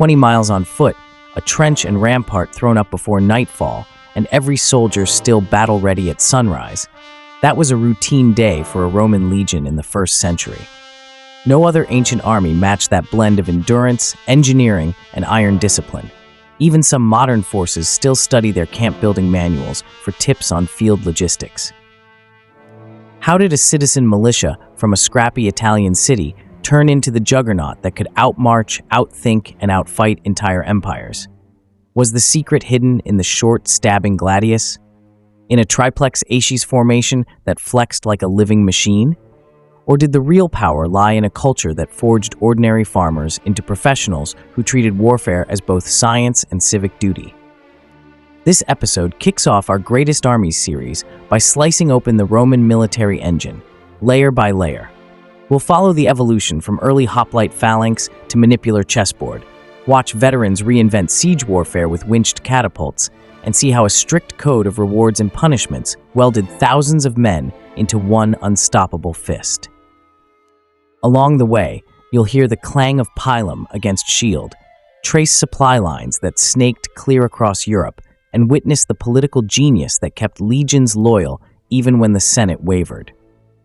20 miles on foot, a trench and rampart thrown up before nightfall, and every soldier still battle-ready at sunrise. That was a routine day for a Roman legion in the 1st century. No other ancient army matched that blend of endurance, engineering, and iron discipline. Even some modern forces still study their camp-building manuals for tips on field logistics. How did a citizen militia from a scrappy Italian city turn into the juggernaut that could outmarch, outthink, and outfight entire empires? Was the secret hidden in the short, stabbing gladius? In a triplex Auxillaries formation that flexed like a living machine? Or did the real power lie in a culture that forged ordinary farmers into professionals who treated warfare as both science and civic duty? This episode kicks off our Greatest Armies series by slicing open the Roman military engine, layer by layer. We'll follow the evolution from early hoplite phalanx to manipular chessboard, watch veterans reinvent siege warfare with winched catapults, and see how a strict code of rewards and punishments welded thousands of men into one unstoppable fist. Along the way, you'll hear the clang of pilum against shield, trace supply lines that snaked clear across Europe, and witness the political genius that kept legions loyal even when the Senate wavered.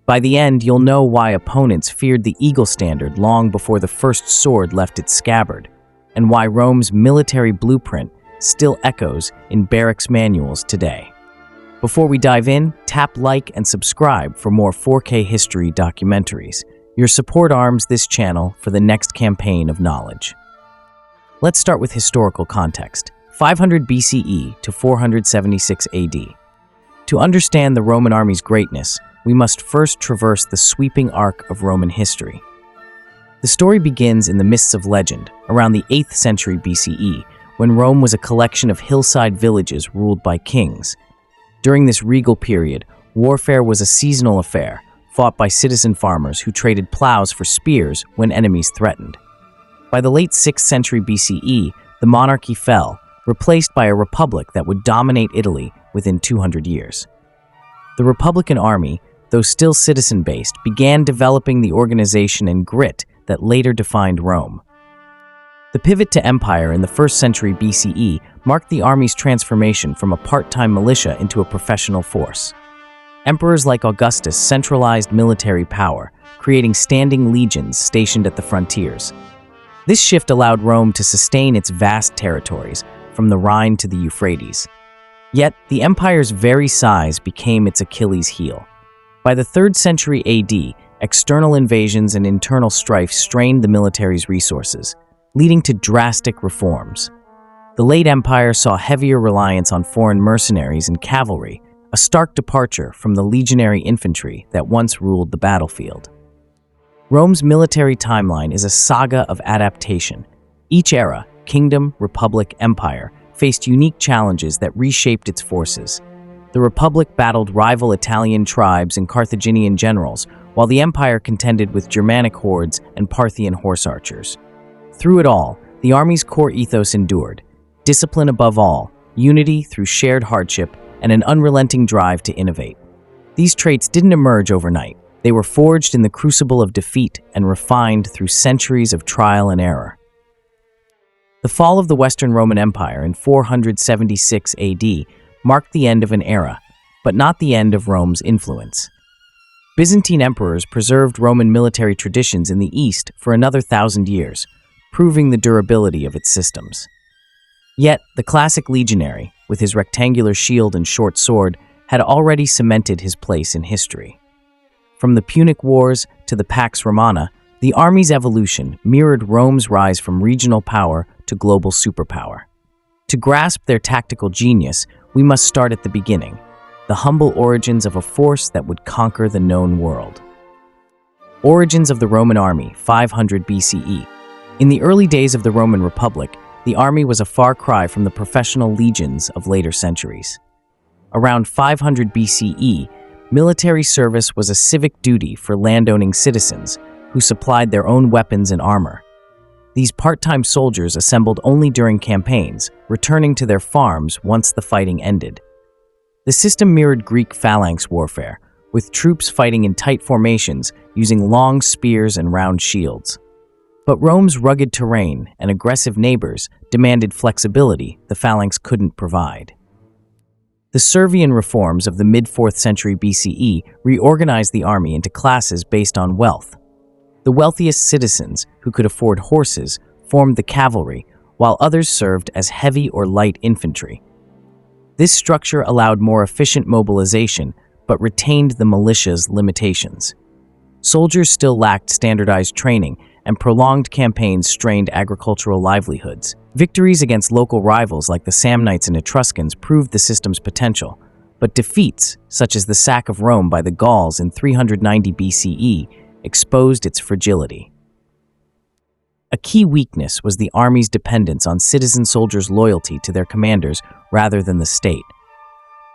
By the end, you'll know why opponents feared the eagle standard long before the first sword left its scabbard, and why Rome's military blueprint still echoes in barracks manuals today. Before we dive in, tap like and subscribe for more 4K history documentaries. Your support arms this channel for the next campaign of knowledge. Let's start with historical context, 500 BCE to 476 AD. To understand the Roman army's greatness, we must first traverse the sweeping arc of Roman history. The story begins in the mists of legend, around the 8th century BCE, when Rome was a collection of hillside villages ruled by kings. During this regal period, warfare was a seasonal affair, fought by citizen farmers who traded plows for spears when enemies threatened. By the late 6th century BCE, the monarchy fell, replaced by a republic that would dominate Italy within 200 years. The Republican army, though still citizen-based, began developing the organization and grit that later defined Rome. The pivot to empire in the 1st century BCE marked the army's transformation from a part-time militia into a professional force. Emperors like Augustus centralized military power, creating standing legions stationed at the frontiers. This shift allowed Rome to sustain its vast territories, from the Rhine to the Euphrates. Yet, the empire's very size became its Achilles heel. By the 3rd century AD, external invasions and internal strife strained the military's resources, leading to drastic reforms. The late empire saw heavier reliance on foreign mercenaries and cavalry, a stark departure from the legionary infantry that once ruled the battlefield. Rome's military timeline is a saga of adaptation. Each era, kingdom, republic, empire, faced unique challenges that reshaped its forces. The republic battled rival Italian tribes and Carthaginian generals, while the empire contended with Germanic hordes and Parthian horse archers. Through it all, the army's core ethos endured: discipline above all, unity through shared hardship, and an unrelenting drive to innovate. These traits didn't emerge overnight. They were forged in the crucible of defeat and refined through centuries of trial and error. The fall of the Western Roman Empire in 476 AD marked the end of an era, but not the end of Rome's influence. Byzantine emperors preserved Roman military traditions in the East for another 1,000 years, proving the durability of its systems. Yet, the classic legionary, with his rectangular shield and short sword, had already cemented his place in history. From the Punic Wars to the Pax Romana, the army's evolution mirrored Rome's rise from regional power to global superpower. To grasp their tactical genius, we must start at the beginning, the humble origins of a force that would conquer the known world. Origins of the Roman army, 500 BCE. In the early days of the Roman Republic, the army was a far cry from the professional legions of later centuries. Around 500 BCE, military service was a civic duty for landowning citizens who supplied their own weapons and armor. These part-time soldiers assembled only during campaigns, returning to their farms once the fighting ended. The system mirrored Greek phalanx warfare, with troops fighting in tight formations using long spears and round shields. But Rome's rugged terrain and aggressive neighbors demanded flexibility the phalanx couldn't provide. The Servian reforms of the mid-4th century BCE reorganized the army into classes based on wealth. The wealthiest citizens, who could afford horses, formed the cavalry, while others served as heavy or light infantry. This structure allowed more efficient mobilization, but retained the militia's limitations. Soldiers still lacked standardized training, and prolonged campaigns strained agricultural livelihoods. Victories against local rivals like the Samnites and Etruscans proved the system's potential, but defeats, such as the sack of Rome by the Gauls in 390 BCE, exposed its fragility. A key weakness was the army's dependence on citizen soldiers' loyalty to their commanders rather than the state.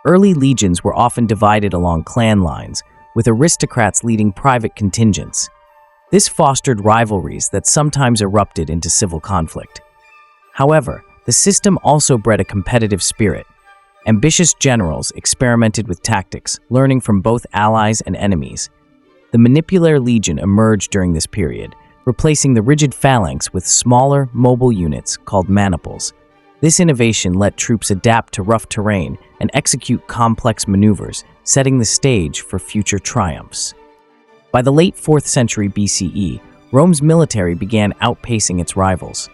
Early legions were often divided along clan lines, with aristocrats leading private contingents. This fostered rivalries that sometimes erupted into civil conflict. However, the system also bred a competitive spirit. Ambitious generals experimented with tactics, learning from both allies and enemies. The Manipular Legion emerged during this period, replacing the rigid phalanx with smaller, mobile units called maniples. This innovation let troops adapt to rough terrain and execute complex maneuvers, setting the stage for future triumphs. By the late 4th century BCE, Rome's military began outpacing its rivals.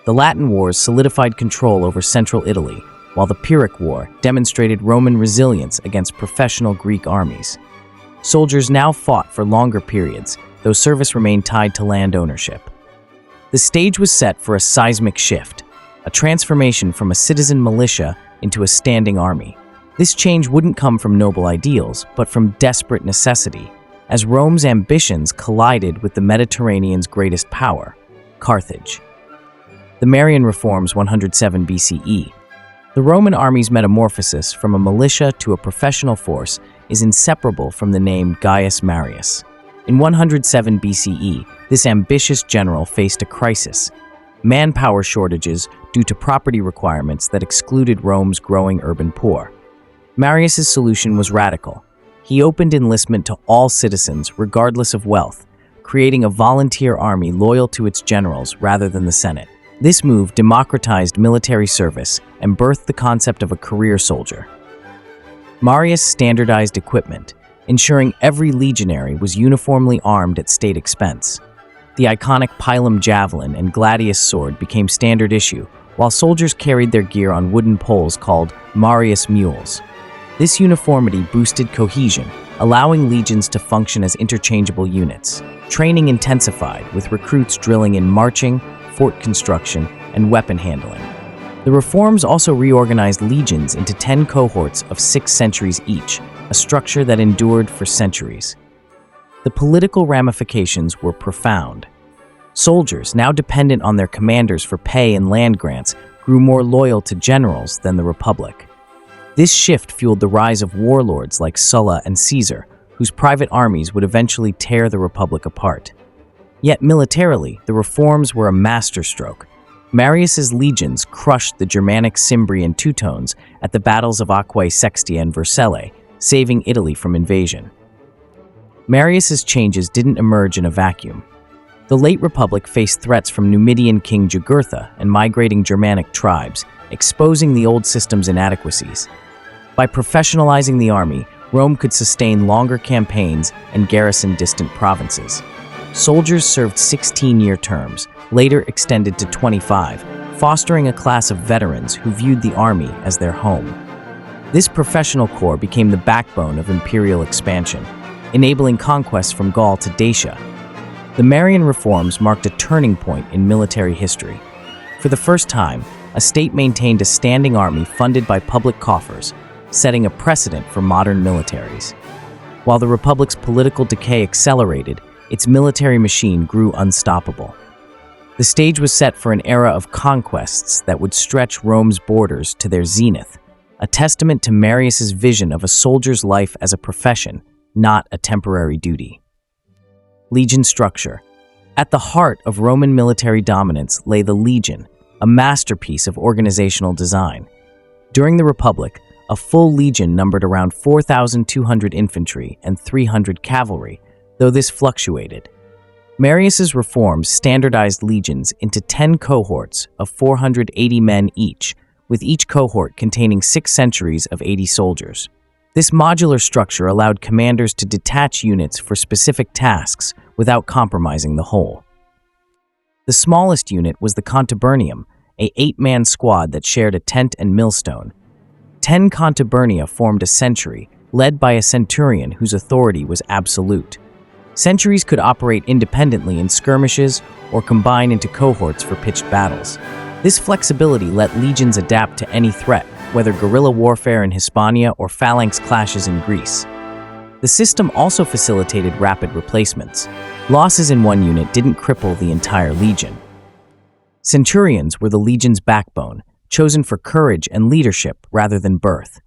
The Latin Wars solidified control over central Italy, while the Pyrrhic War demonstrated Roman resilience against professional Greek armies. Soldiers now fought for longer periods, though service remained tied to land ownership. The stage was set for a seismic shift, a transformation from a citizen militia into a standing army. This change wouldn't come from noble ideals, but from desperate necessity, as Rome's ambitions collided with the Mediterranean's greatest power, Carthage. The Marian Reforms 107 BCE. The Roman army's metamorphosis from a militia to a professional force is inseparable from the name Gaius Marius. In 107 BCE, this ambitious general faced a crisis: manpower shortages due to property requirements that excluded Rome's growing urban poor. Marius's solution was radical. He opened enlistment to all citizens, regardless of wealth, creating a volunteer army loyal to its generals rather than the Senate. This move democratized military service and birthed the concept of a career soldier. Marius standardized equipment, ensuring every legionary was uniformly armed at state expense. The iconic pilum javelin and gladius sword became standard issue, while soldiers carried their gear on wooden poles called Marius mules. This uniformity boosted cohesion, allowing legions to function as interchangeable units. Training intensified, with recruits drilling in marching, fort construction, and weapon handling. The reforms also reorganized legions into 10 cohorts of 6 centuries each, a structure that endured for centuries. The political ramifications were profound. Soldiers, now dependent on their commanders for pay and land grants, grew more loyal to generals than the Republic. This shift fueled the rise of warlords like Sulla and Caesar, whose private armies would eventually tear the Republic apart. Yet militarily, the reforms were a masterstroke. Marius's legions crushed the Germanic Cimbrian Teutones at the battles of Aquae Sextia and Vercellae, saving Italy from invasion. Marius's changes didn't emerge in a vacuum. The late Republic faced threats from Numidian King Jugurtha and migrating Germanic tribes, exposing the old system's inadequacies. By professionalizing the army, Rome could sustain longer campaigns and garrison distant provinces. Soldiers served 16-year terms, later extended to 25, fostering a class of veterans who viewed the army as their home. This professional corps became the backbone of imperial expansion, enabling conquests from Gaul to Dacia. The Marian Reforms marked a turning point in military history. For the first time, a state maintained a standing army funded by public coffers, setting a precedent for modern militaries. While the Republic's political decay accelerated, its military machine grew unstoppable. The stage was set for an era of conquests that would stretch Rome's borders to their zenith, a testament to Marius's vision of a soldier's life as a profession, not a temporary duty. Legion structure. At the heart of Roman military dominance lay the legion, a masterpiece of organizational design. During the Republic, a full legion numbered around 4,200 infantry and 300 cavalry, though this fluctuated. Marius's reforms standardized legions into 10 cohorts of 480 men each, with each cohort containing 6 centuries of 80 soldiers. This modular structure allowed commanders to detach units for specific tasks without compromising the whole. The smallest unit was the Contubernium, a 8-man squad that shared a tent and millstone. 10 Contubernia formed a century, led by a centurion whose authority was absolute. Centuries could operate independently in skirmishes or combine into cohorts for pitched battles. This flexibility let legions adapt to any threat, whether guerrilla warfare in Hispania or phalanx clashes in Greece. The system also facilitated rapid replacements. Losses in one unit didn't cripple the entire legion. Centurions were the legion's backbone, chosen for courage and leadership rather than birth.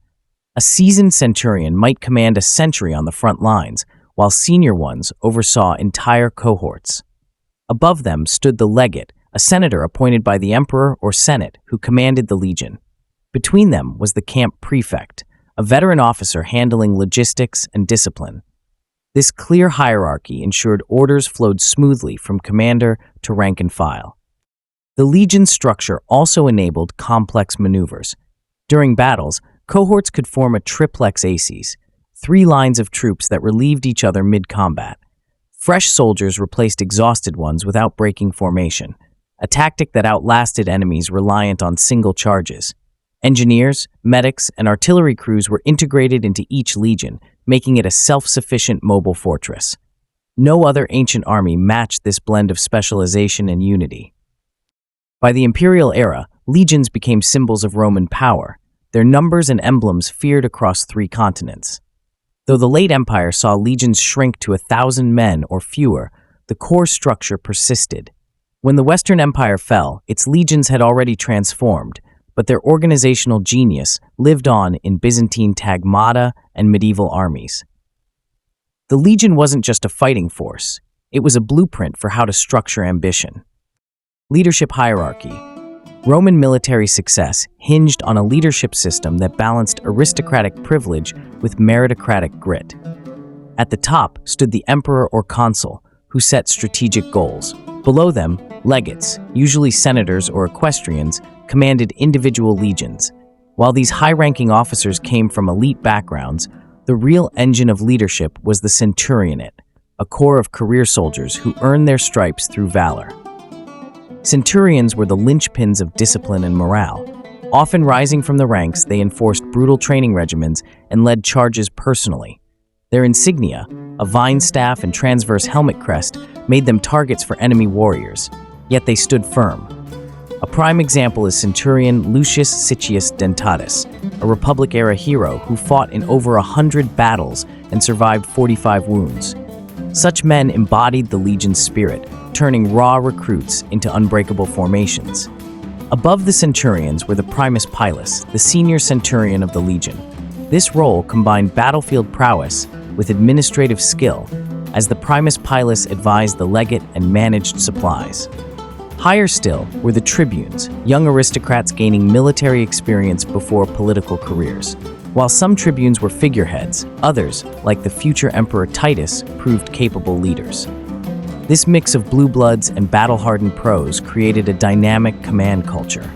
A seasoned centurion might command a century on the front lines, while senior ones oversaw entire cohorts. Above them stood the legate, a senator appointed by the emperor or senate who commanded the legion. Between them was the camp prefect, a veteran officer handling logistics and discipline. This clear hierarchy ensured orders flowed smoothly from commander to rank and file. The legion's structure also enabled complex maneuvers. During battles, cohorts could form a triplex aces, 3 lines of troops that relieved each other mid-combat. Fresh soldiers replaced exhausted ones without breaking formation, a tactic that outlasted enemies reliant on single charges. Engineers, medics, and artillery crews were integrated into each legion, making it a self-sufficient mobile fortress. No other ancient army matched this blend of specialization and unity. By the imperial era, legions became symbols of Roman power, their numbers and emblems feared across 3 continents. Though the late empire saw legions shrink to 1,000 men or fewer, the core structure persisted. When the Western Empire fell, its legions had already transformed, but their organizational genius lived on in Byzantine tagmata and medieval armies. The legion wasn't just a fighting force, it was a blueprint for how to structure ambition. Leadership hierarchy. Roman military success hinged on a leadership system that balanced aristocratic privilege with meritocratic grit. At the top stood the emperor or consul, who set strategic goals. Below them, legates, usually senators or equestrians, commanded individual legions. While these high-ranking officers came from elite backgrounds, the real engine of leadership was the centurionate, a corps of career soldiers who earned their stripes through valor. Centurions were the linchpins of discipline and morale. Often rising from the ranks, they enforced brutal training regimens and led charges personally. Their insignia, a vine staff and transverse helmet crest, made them targets for enemy warriors, yet they stood firm. A prime example is Centurion Lucius Siccius Dentatus, a Republic-era hero who fought in over 100 battles and survived 45 wounds. Such men embodied the legion's spirit, turning raw recruits into unbreakable formations. Above the centurions were the primus pilus, the senior centurion of the legion. This role combined battlefield prowess with administrative skill, as the primus pilus advised the legate and managed supplies. Higher still were the tribunes, young aristocrats gaining military experience before political careers. While some tribunes were figureheads, others, like the future Emperor Titus, proved capable leaders. This mix of blue bloods and battle-hardened pros created a dynamic command culture.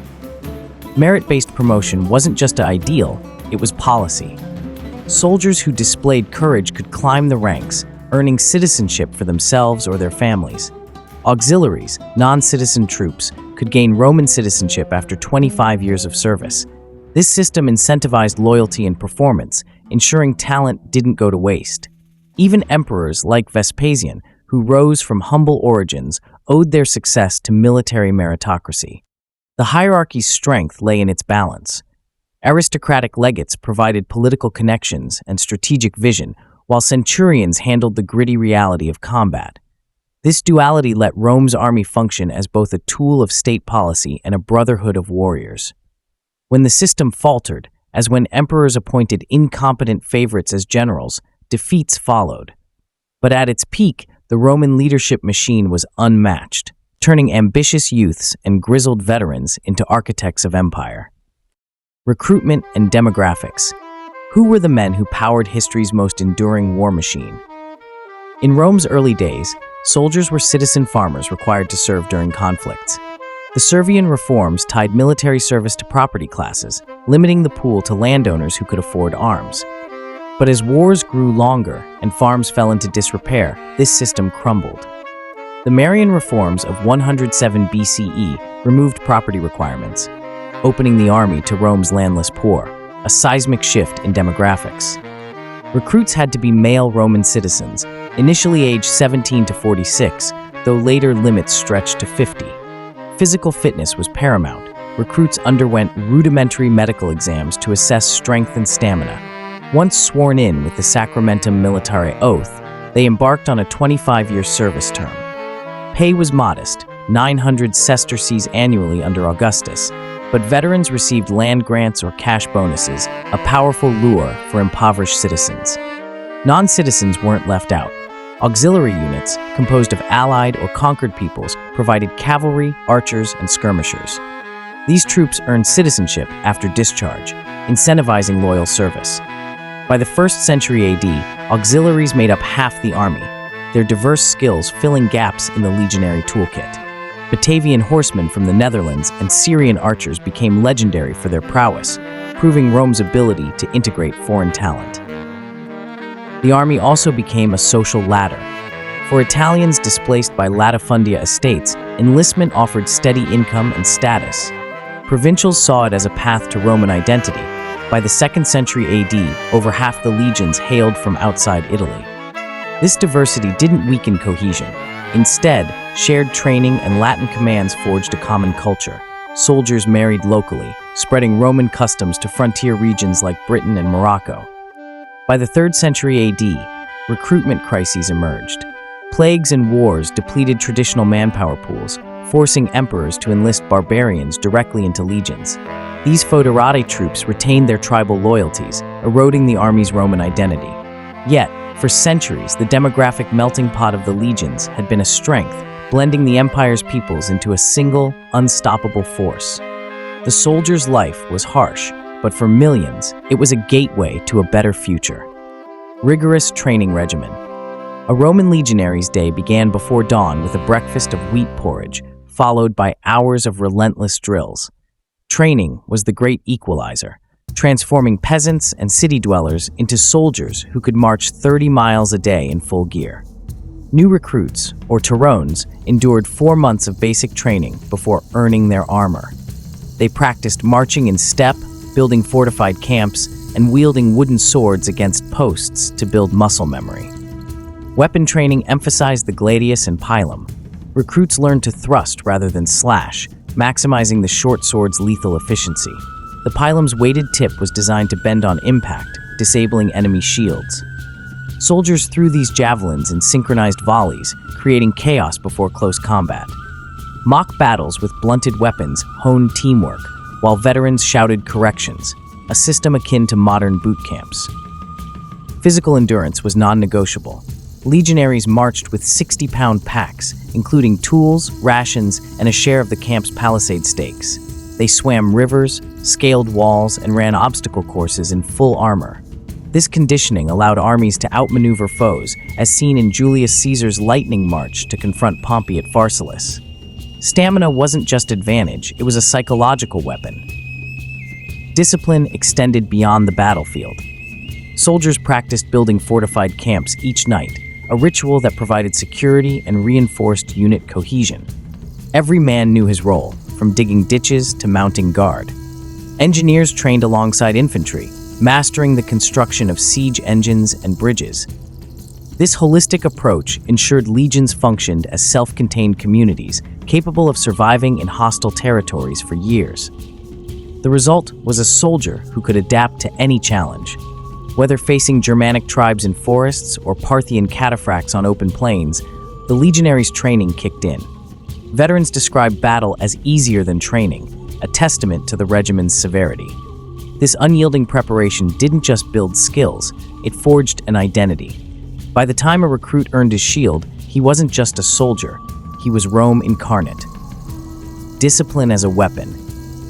Merit-based promotion wasn't just an ideal, it was policy. Soldiers who displayed courage could climb the ranks, earning citizenship for themselves or their families. Auxiliaries, non-citizen troops, could gain Roman citizenship after 25 years of service. This system incentivized loyalty and performance, ensuring talent didn't go to waste. Even emperors like Vespasian, who rose from humble origins, owed their success to military meritocracy. The hierarchy's strength lay in its balance. Aristocratic legates provided political connections and strategic vision, while centurions handled the gritty reality of combat. This duality let Rome's army function as both a tool of state policy and a brotherhood of warriors. When the system faltered, as when emperors appointed incompetent favorites as generals, defeats followed. But at its peak, the Roman leadership machine was unmatched, turning ambitious youths and grizzled veterans into architects of empire. Recruitment and demographics. Who were the men who powered history's most enduring war machine? In Rome's early days, soldiers were citizen farmers required to serve during conflicts. The Servian reforms tied military service to property classes, limiting the pool to landowners who could afford arms. But as wars grew longer and farms fell into disrepair, this system crumbled. The Marian Reforms of 107 BCE removed property requirements, opening the army to Rome's landless poor, a seismic shift in demographics. Recruits had to be male Roman citizens, initially aged 17 to 46, though later limits stretched to 50. Physical fitness was paramount. Recruits underwent rudimentary medical exams to assess strength and stamina. Once sworn in with the Sacramentum Militare oath, they embarked on a 25-year service term. Pay was modest, 900 sesterces annually under Augustus, but veterans received land grants or cash bonuses, a powerful lure for impoverished citizens. Non-citizens weren't left out. Auxiliary units, composed of allied or conquered peoples, provided cavalry, archers, and skirmishers. These troops earned citizenship after discharge, incentivizing loyal service. By the 1st century AD, auxiliaries made up half the army, their diverse skills filling gaps in the legionary toolkit. Batavian horsemen from the Netherlands and Syrian archers became legendary for their prowess, proving Rome's ability to integrate foreign talent. The army also became a social ladder. For Italians displaced by latifundia estates, enlistment offered steady income and status. Provincials saw it as a path to Roman identity. By the 2nd century AD, over half the legions hailed from outside Italy. This diversity didn't weaken cohesion. Instead, shared training and Latin commands forged a common culture. Soldiers married locally, spreading Roman customs to frontier regions like Britain and Morocco. By the 3rd century AD, recruitment crises emerged. Plagues and wars depleted traditional manpower pools, forcing emperors to enlist barbarians directly into legions. These foederati troops retained their tribal loyalties, eroding the army's Roman identity. Yet, for centuries, the demographic melting pot of the legions had been a strength, blending the empire's peoples into a single, unstoppable force. The soldier's life was harsh, but for millions, it was a gateway to a better future. Rigorous training regimen. A Roman legionary's day began before dawn with a breakfast of wheat porridge, followed by hours of relentless drills. Training was the great equalizer, transforming peasants and city dwellers into soldiers who could march 30 miles a day in full gear. New recruits, or Tarones, endured 4 months of basic training before earning their armor. They practiced marching in step, building fortified camps, and wielding wooden swords against posts to build muscle memory. Weapon training emphasized the gladius and pilum. Recruits learned to thrust rather than slash, maximizing the short sword's lethal efficiency. The pilum's weighted tip was designed to bend on impact, disabling enemy shields. Soldiers threw these javelins in synchronized volleys, creating chaos before close combat. Mock battles with blunted weapons honed teamwork, while veterans shouted corrections, a system akin to modern boot camps. Physical endurance was non-negotiable. Legionaries marched with 60-pound packs, including tools, rations, and a share of the camp's palisade stakes. They swam rivers, scaled walls, and ran obstacle courses in full armor. This conditioning allowed armies to outmaneuver foes, as seen in Julius Caesar's lightning march to confront Pompey at Pharsalus. Stamina wasn't just advantage, it was a psychological weapon. Discipline extended beyond the battlefield. Soldiers practiced building fortified camps each night, a ritual that provided security and reinforced unit cohesion. Every man knew his role, from digging ditches to mounting guard. Engineers trained alongside infantry, mastering the construction of siege engines and bridges. This holistic approach ensured legions functioned as self-contained communities, capable of surviving in hostile territories for years. The result was a soldier who could adapt to any challenge. Whether facing Germanic tribes in forests or Parthian cataphracts on open plains, the legionaries' training kicked in. Veterans described battle as easier than training, a testament to the regimen's severity. This unyielding preparation didn't just build skills, it forged an identity. By the time a recruit earned his shield, he wasn't just a soldier, he was Rome incarnate. Discipline as a weapon.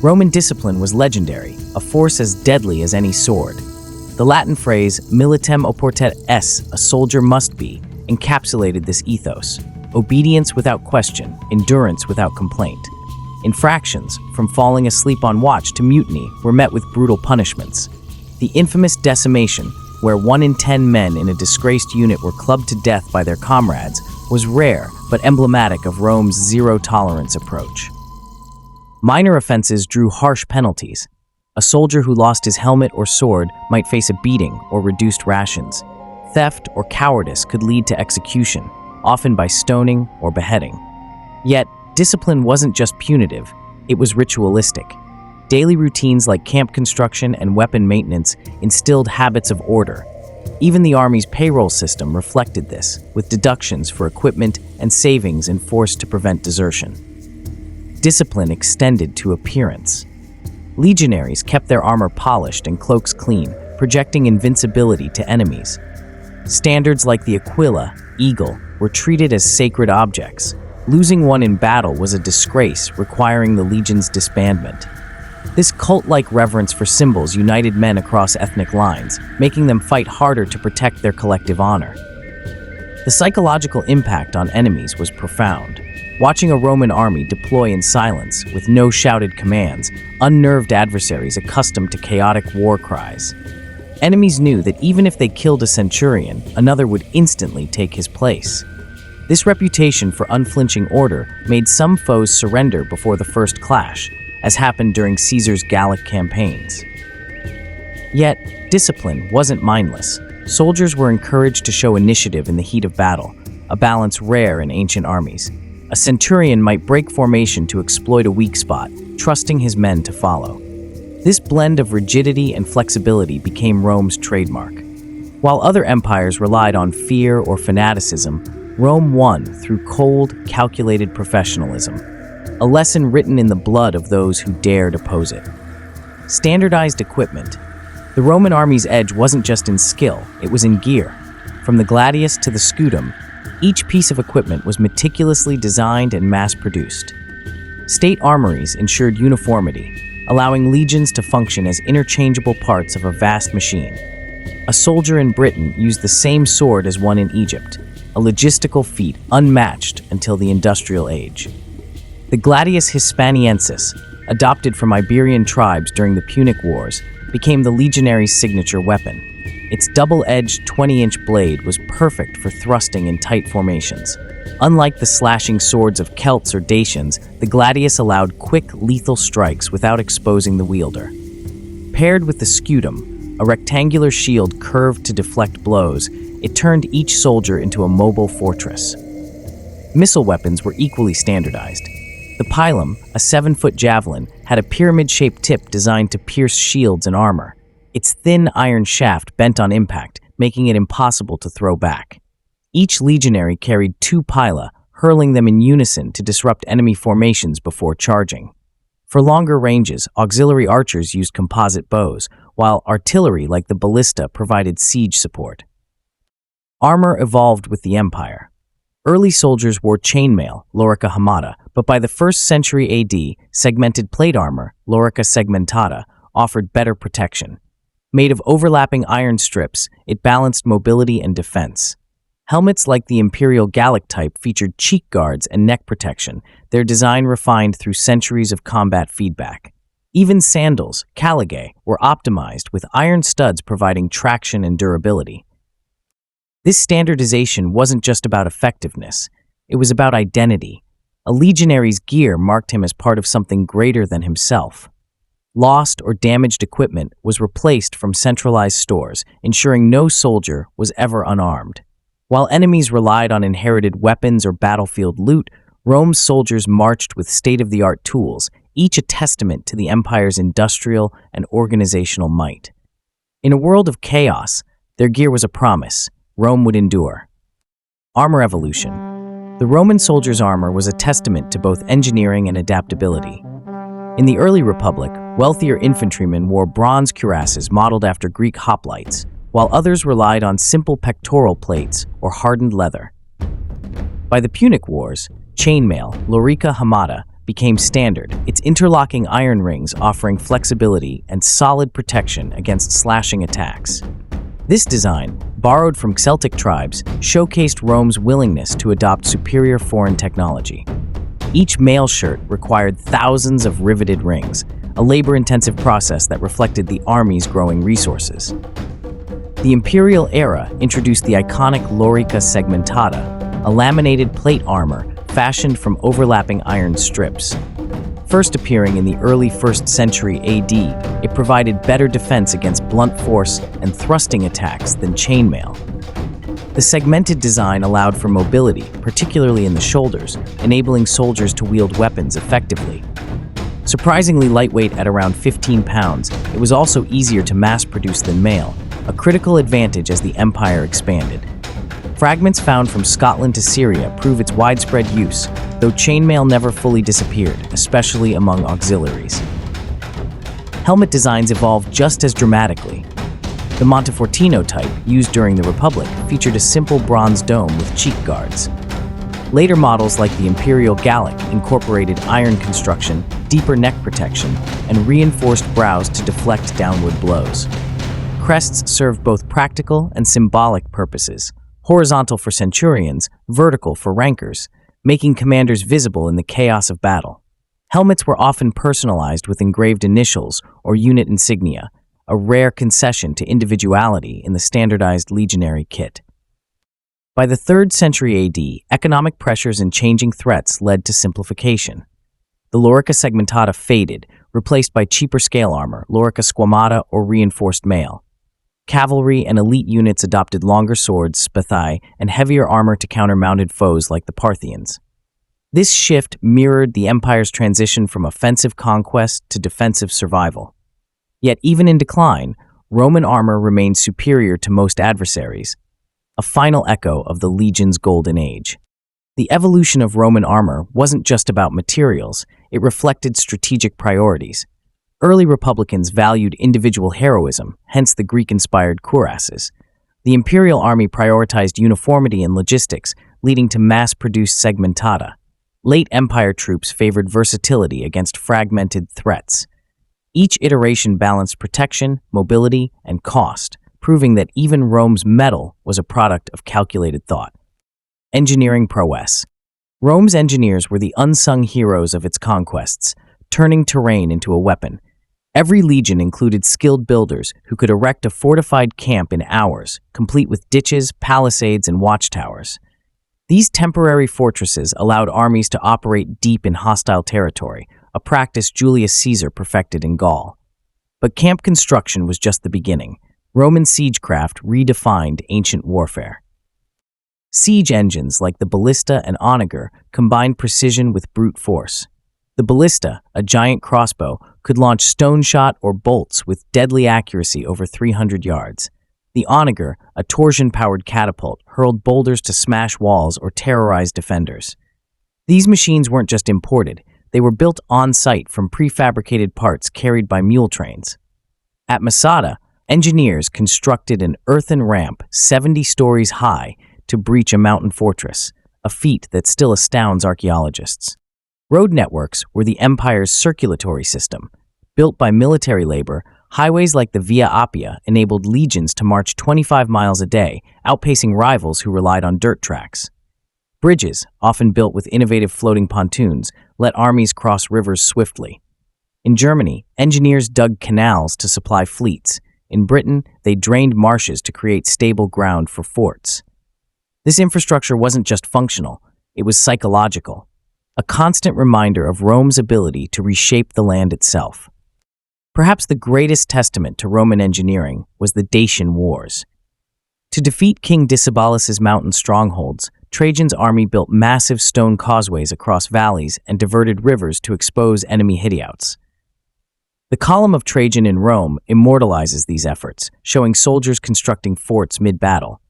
Roman discipline was legendary, a force as deadly as any sword. The Latin phrase, militem oportet esse, a soldier must be, encapsulated this ethos. obedience without question, endurance without complaint. Infractions, from falling asleep on watch to mutiny, were met with brutal punishments. The infamous decimation, where 1 in 10 men in a disgraced unit were clubbed to death by their comrades, was rare but emblematic of Rome's zero-tolerance approach. Minor offenses drew harsh penalties. A soldier who lost his helmet or sword might face a beating or reduced rations. Theft or cowardice could lead to execution, often by stoning or beheading. Yet, discipline wasn't just punitive, it was ritualistic. Daily routines like camp construction and weapon maintenance instilled habits of order. Even the Army's payroll system reflected this, with deductions for equipment and savings enforced to prevent desertion. Discipline extended to appearance. Legionaries kept their armor polished and cloaks clean, projecting invincibility to enemies. Standards like the Aquila, Eagle, were treated as sacred objects. Losing one in battle was a disgrace, requiring the legion's disbandment. This cult-like reverence for symbols united men across ethnic lines, making them fight harder to protect their collective honor. The psychological impact on enemies was profound. Watching a Roman army deploy in silence, with no shouted commands, unnerved adversaries accustomed to chaotic war cries. Enemies knew that even if they killed a centurion, another would instantly take his place. This reputation for unflinching order made some foes surrender before the first clash, as happened during Caesar's Gallic campaigns. Yet, discipline wasn't mindless. Soldiers were encouraged to show initiative in the heat of battle, a balance rare in ancient armies. A centurion might break formation to exploit a weak spot, trusting his men to follow. This blend of rigidity and flexibility became Rome's trademark. While other empires relied on fear or fanaticism, Rome won through cold, calculated professionalism, a lesson written in the blood of those who dared oppose it. Standardized equipment. The Roman army's edge wasn't just in skill, it was in gear. From the gladius to the scutum, each piece of equipment was meticulously designed and mass-produced. State armories ensured uniformity, allowing legions to function as interchangeable parts of a vast machine. A soldier in Britain used the same sword as one in Egypt, a logistical feat unmatched until the industrial age. The gladius hispaniensis, adopted from Iberian tribes during the Punic Wars, became the legionary's signature weapon. Its double-edged 20-inch blade was perfect for thrusting in tight formations. Unlike the slashing swords of Celts or Dacians, the gladius allowed quick, lethal strikes without exposing the wielder. Paired with the scutum, a rectangular shield curved to deflect blows, it turned each soldier into a mobile fortress. Missile weapons were equally standardized. The pilum, a 7-foot javelin, had a pyramid-shaped tip designed to pierce shields and armor. Its thin iron shaft bent on impact, making it impossible to throw back. Each legionary carried 2 pila, hurling them in unison to disrupt enemy formations before charging. For longer ranges, auxiliary archers used composite bows, while artillery like the ballista provided siege support. Armor evolved with the empire. Early soldiers wore chainmail, lorica hamata, but by the 1st century AD, segmented plate armor, lorica segmentata, offered better protection. Made of overlapping iron strips, it balanced mobility and defense. Helmets like the Imperial Gallic type featured cheek guards and neck protection, their design refined through centuries of combat feedback. Even sandals, caligae, were optimized with iron studs providing traction and durability. This standardization wasn't just about effectiveness, it was about identity. A legionary's gear marked him as part of something greater than himself. Lost or damaged equipment was replaced from centralized stores, ensuring no soldier was ever unarmed. While enemies relied on inherited weapons or battlefield loot, Rome's soldiers marched with state-of-the-art tools, each a testament to the empire's industrial and organizational might. In a world of chaos, their gear was a promise. Rome would endure. Armor evolution. The Roman soldier's armor was a testament to both engineering and adaptability. In the early Republic, wealthier infantrymen wore bronze cuirasses modeled after Greek hoplites, while others relied on simple pectoral plates or hardened leather. By the Punic Wars, chainmail, lorica hamata, became standard, its interlocking iron rings offering flexibility and solid protection against slashing attacks. This design, borrowed from Celtic tribes, showcased Rome's willingness to adopt superior foreign technology. Each mail shirt required thousands of riveted rings, a labor-intensive process that reflected the army's growing resources. The imperial era introduced the iconic lorica segmentata, a laminated plate armor fashioned from overlapping iron strips. First appearing in the early 1st century AD, it provided better defense against blunt force and thrusting attacks than chainmail. The segmented design allowed for mobility, particularly in the shoulders, enabling soldiers to wield weapons effectively. Surprisingly lightweight at around 15 pounds, it was also easier to mass-produce than mail, a critical advantage as the empire expanded. Fragments found from Scotland to Syria prove its widespread use, though chainmail never fully disappeared, especially among auxiliaries. Helmet designs evolved just as dramatically. The Montefortino type, used during the Republic, featured a simple bronze dome with cheek guards. Later models like the Imperial Gallic incorporated iron construction, deeper neck protection, and reinforced brows to deflect downward blows. Crests served both practical and symbolic purposes, horizontal for centurions, vertical for rankers, making commanders visible in the chaos of battle. Helmets were often personalized with engraved initials or unit insignia, a rare concession to individuality in the standardized legionary kit. By the 3rd century AD, economic pressures and changing threats led to simplification. The lorica segmentata faded, replaced by cheaper scale armor, lorica squamata, or reinforced mail. Cavalry and elite units adopted longer swords, spathai, and heavier armor to counter mounted foes like the Parthians. This shift mirrored the empire's transition from offensive conquest to defensive survival. Yet even in decline, Roman armor remained superior to most adversaries, a final echo of the legion's golden age. The evolution of Roman armor wasn't just about materials, it reflected strategic priorities. Early Republicans valued individual heroism, hence the Greek-inspired cuirasses. The imperial army prioritized uniformity and logistics, leading to mass-produced segmentata. Late empire troops favored versatility against fragmented threats. Each iteration balanced protection, mobility, and cost, proving that even Rome's metal was a product of calculated thought. Engineering prowess. Rome's engineers were the unsung heroes of its conquests, turning terrain into a weapon. Every legion included skilled builders who could erect a fortified camp in hours, complete with ditches, palisades, and watchtowers. These temporary fortresses allowed armies to operate deep in hostile territory, a practice Julius Caesar perfected in Gaul. But camp construction was just the beginning. Roman siegecraft redefined ancient warfare. Siege engines like the ballista and onager combined precision with brute force. The ballista, a giant crossbow, could launch stone shot or bolts with deadly accuracy over 300 yards. The onager, a torsion-powered catapult, hurled boulders to smash walls or terrorize defenders. These machines weren't just imported, they were built on-site from prefabricated parts carried by mule trains. At Masada, engineers constructed an earthen ramp 70 stories high to breach a mountain fortress, a feat that still astounds archaeologists. Road networks were the empire's circulatory system. Built by military labor, highways like the Via Appia enabled legions to march 25 miles a day, outpacing rivals who relied on dirt tracks. Bridges, often built with innovative floating pontoons, let armies cross rivers swiftly. In Germany, engineers dug canals to supply fleets. In Britain, they drained marshes to create stable ground for forts. This infrastructure wasn't just functional, it was psychological, a constant reminder of Rome's ability to reshape the land itself. Perhaps the greatest testament to Roman engineering was the Dacian Wars. To defeat King Decebalus' mountain strongholds, Trajan's army built massive stone causeways across valleys and diverted rivers to expose enemy hitouts. The Column of Trajan in Rome immortalizes these efforts, showing soldiers constructing forts mid-battle.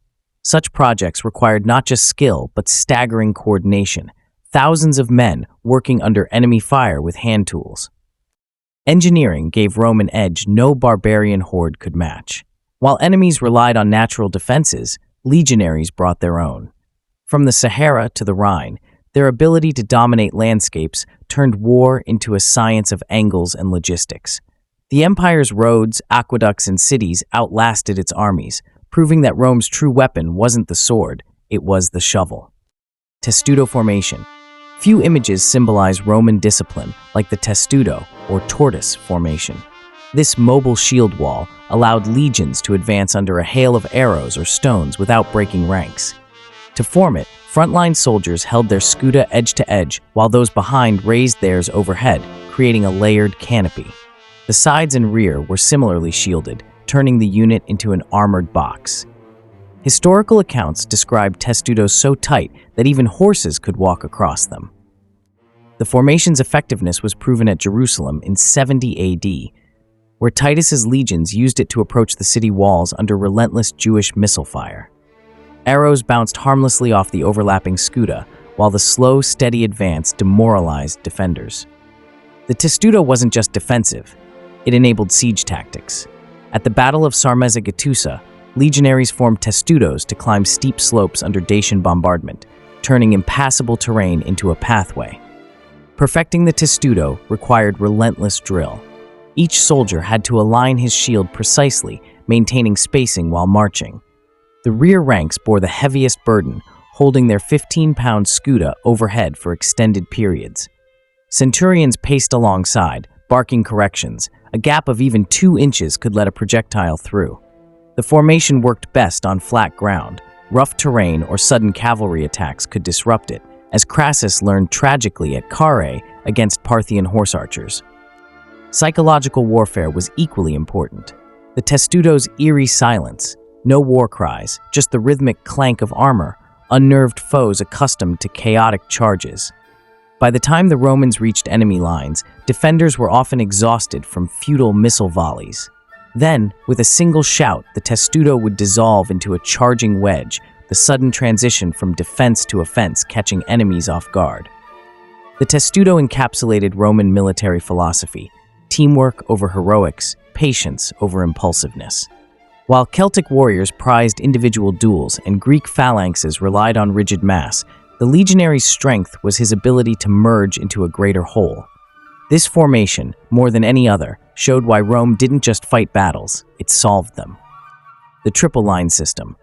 Such projects required not just skill, but staggering coordination, thousands of men working under enemy fire with hand tools. Engineering gave Rome an edge no barbarian horde could match. While enemies relied on natural defenses, legionaries brought their own. From the Sahara to the Rhine, their ability to dominate landscapes turned war into a science of angles and logistics. The empire's roads, aqueducts, and cities outlasted its armies, proving that Rome's true weapon wasn't the sword, it was the shovel. Testudo Formation. Few images symbolize Roman discipline like the Testudo, or tortoise, formation. This mobile shield wall allowed legions to advance under a hail of arrows or stones without breaking ranks. To form it, frontline soldiers held their scuda edge to edge, while those behind raised theirs overhead, creating a layered canopy. The sides and rear were similarly shielded, turning the unit into an armored box. Historical accounts describe testudos so tight that even horses could walk across them. The formation's effectiveness was proven at Jerusalem in 70 AD, where Titus's legions used it to approach the city walls under relentless Jewish missile fire. Arrows bounced harmlessly off the overlapping scuda, while the slow, steady advance demoralized defenders. The testudo wasn't just defensive, it enabled siege tactics. At the Battle of Sarmizegetusa, legionaries formed testudos to climb steep slopes under Dacian bombardment, turning impassable terrain into a pathway. Perfecting the testudo required relentless drill. Each soldier had to align his shield precisely, maintaining spacing while marching. The rear ranks bore the heaviest burden, holding their 15-pound scuda overhead for extended periods. Centurions paced alongside, barking corrections. A gap of even 2 inches could let a projectile through. The formation worked best on flat ground. Rough terrain or sudden cavalry attacks could disrupt it, as Crassus learned tragically at Carrhae against Parthian horse archers. Psychological warfare was equally important. The testudo's eerie silence, no war cries, just the rhythmic clank of armor, unnerved foes accustomed to chaotic charges. By the time the Romans reached enemy lines, defenders were often exhausted from futile missile volleys. Then, with a single shout, the testudo would dissolve into a charging wedge, the sudden transition from defense to offense catching enemies off guard. The testudo encapsulated Roman military philosophy: teamwork over heroics, patience over impulsiveness. While Celtic warriors prized individual duels and Greek phalanxes relied on rigid mass, the legionary's strength was his ability to merge into a greater whole. This formation, more than any other, showed why Rome didn't just fight battles, it solved them. The triple line system.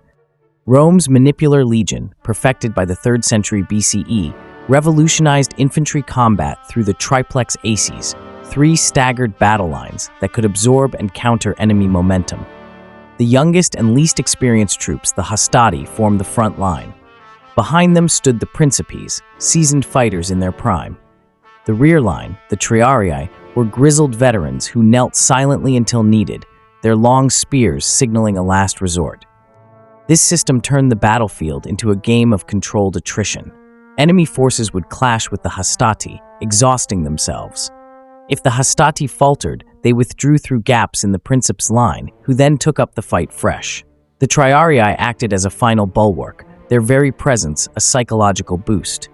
Rome's manipular legion, perfected by the 3rd century BCE, revolutionized infantry combat through the triplex aces, 3 staggered battle lines that could absorb and counter enemy momentum. The youngest and least experienced troops, the hastati, formed the front line. Behind them stood the principes, seasoned fighters in their prime. The rear line, the triarii, were grizzled veterans who knelt silently until needed, their long spears signaling a last resort. This system turned the battlefield into a game of controlled attrition. Enemy forces would clash with the hastati, exhausting themselves. If the hastati faltered, they withdrew through gaps in the princeps' line, who then took up the fight fresh. The triarii acted as a final bulwark, their very presence a psychological boost.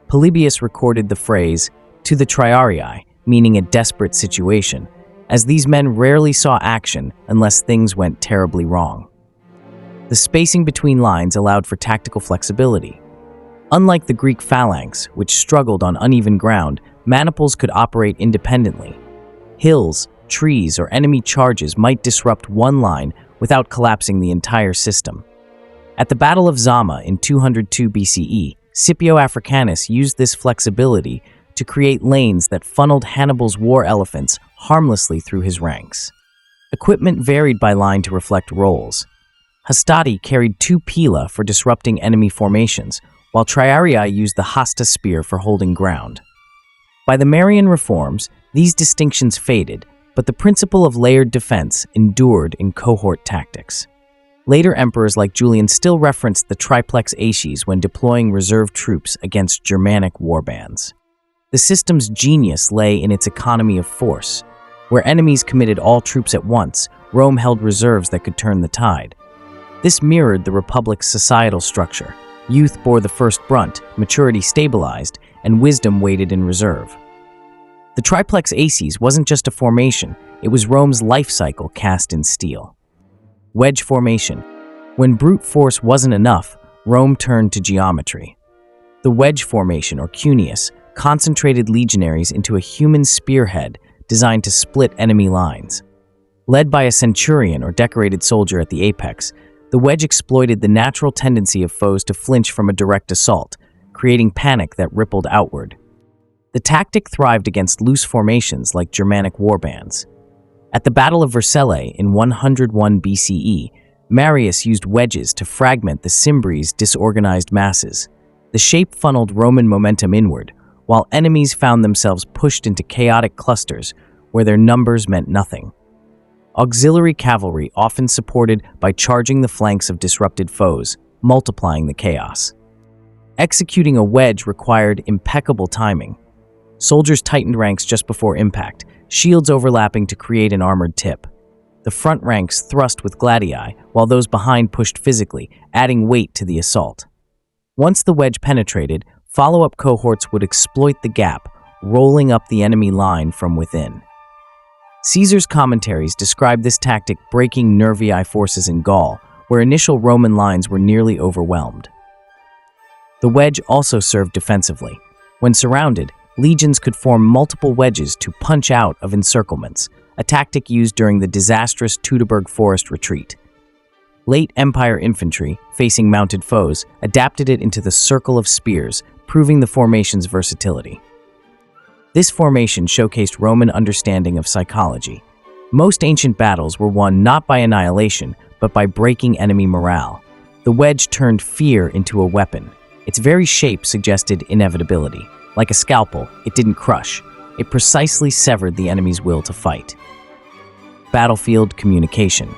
Polybius recorded the phrase, "to the triarii," meaning a desperate situation, as these men rarely saw action unless things went terribly wrong. The spacing between lines allowed for tactical flexibility. Unlike the Greek phalanx, which struggled on uneven ground, maniples could operate independently. Hills, trees, or enemy charges might disrupt one line without collapsing the entire system. At the Battle of Zama in 202 BCE, Scipio Africanus used this flexibility to create lanes that funneled Hannibal's war elephants harmlessly through his ranks. Equipment varied by line to reflect roles. Hastati carried 2 pila for disrupting enemy formations, while triarii used the hasta spear for holding ground. By the Marian Reforms, these distinctions faded, but the principle of layered defense endured in cohort tactics. Later emperors like Julian still referenced the triplex aces when deploying reserve troops against Germanic warbands. The system's genius lay in its economy of force. Where enemies committed all troops at once, Rome held reserves that could turn the tide. This mirrored the Republic's societal structure. Youth bore the first brunt, maturity stabilized, and wisdom waited in reserve. The triplex aces wasn't just a formation, it was Rome's life cycle cast in steel. Wedge Formation. When brute force wasn't enough, Rome turned to geometry. The Wedge Formation, or cuneus, concentrated legionaries into a human spearhead designed to split enemy lines. Led by a centurion or decorated soldier at the apex, The wedge exploited the natural tendency of foes to flinch from a direct assault, creating panic that rippled outward. The tactic thrived against loose formations like Germanic warbands. At the Battle of Vercellae in 101 BCE, Marius used wedges to fragment the Cimbries' disorganized masses. The shape funneled Roman momentum inward, while enemies found themselves pushed into chaotic clusters where their numbers meant nothing. Auxiliary cavalry often supported by charging the flanks of disrupted foes, multiplying the chaos. Executing a wedge required impeccable timing. Soldiers tightened ranks just before impact, shields overlapping to create an armored tip. The front ranks thrust with gladii, while those behind pushed physically, adding weight to the assault. Once the wedge penetrated, follow-up cohorts would exploit the gap, rolling up the enemy line from within. Caesar's commentaries describe this tactic breaking Nervii forces in Gaul, where initial Roman lines were nearly overwhelmed. The wedge also served defensively. When surrounded, legions could form multiple wedges to punch out of encirclements, a tactic used during the disastrous Teutoburg forest retreat. Late Empire infantry, facing mounted foes, adapted it into the circle of spears, proving the formation's versatility. This formation showcased Roman understanding of psychology. Most ancient battles were won not by annihilation, but by breaking enemy morale. The wedge turned fear into a weapon. Its very shape suggested inevitability. Like a scalpel, it didn't crush. It precisely severed the enemy's will to fight. Battlefield communication.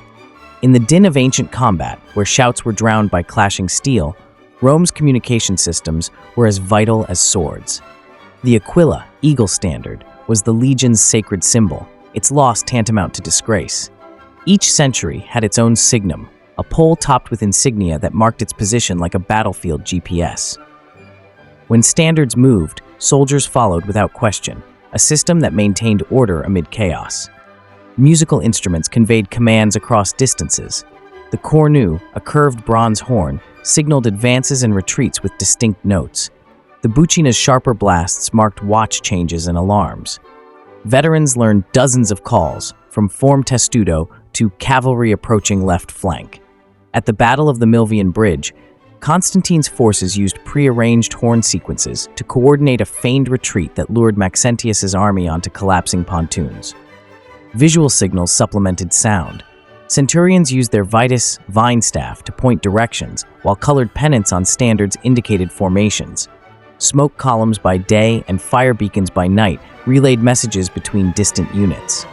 In the din of ancient combat, where shouts were drowned by clashing steel, Rome's communication systems were as vital as swords. The Aquila, eagle standard, was the legion's sacred symbol, its loss tantamount to disgrace. Each century had its own signum, a pole topped with insignia that marked its position like a battlefield GPS. When standards moved, soldiers followed without question, a system that maintained order amid chaos. Musical instruments conveyed commands across distances. The cornu, a curved bronze horn, signaled advances and retreats with distinct notes. The buccina's sharper blasts marked watch changes and alarms. Veterans learned dozens of calls, from form testudo to cavalry approaching left flank. At the Battle of the Milvian Bridge, Constantine's forces used pre-arranged horn sequences to coordinate a feigned retreat that lured Maxentius's army onto collapsing pontoons. Visual signals supplemented sound. Centurions used their vitus, vine staff, to point directions, while colored pennants on standards indicated formations. Smoke columns by day and fire beacons by night relayed messages between distant units.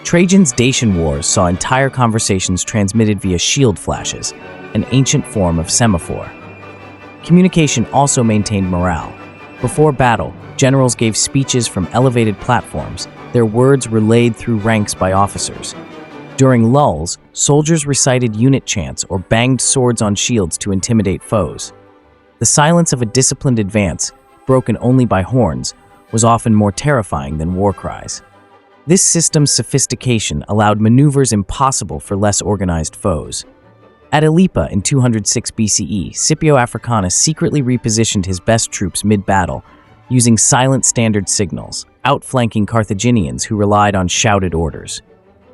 Trajan's Dacian Wars saw entire conversations transmitted via shield flashes, an ancient form of semaphore. Communication also maintained morale. Before battle, generals gave speeches from elevated platforms, their words relayed through ranks by officers. During lulls, soldiers recited unit chants or banged swords on shields to intimidate foes. The silence of a disciplined advance, broken only by horns, was often more terrifying than war cries. This system's sophistication allowed maneuvers impossible for less organized foes. At Ilipa in 206 BCE, Scipio Africanus secretly repositioned his best troops mid-battle, using silent standard signals, outflanking Carthaginians who relied on shouted orders.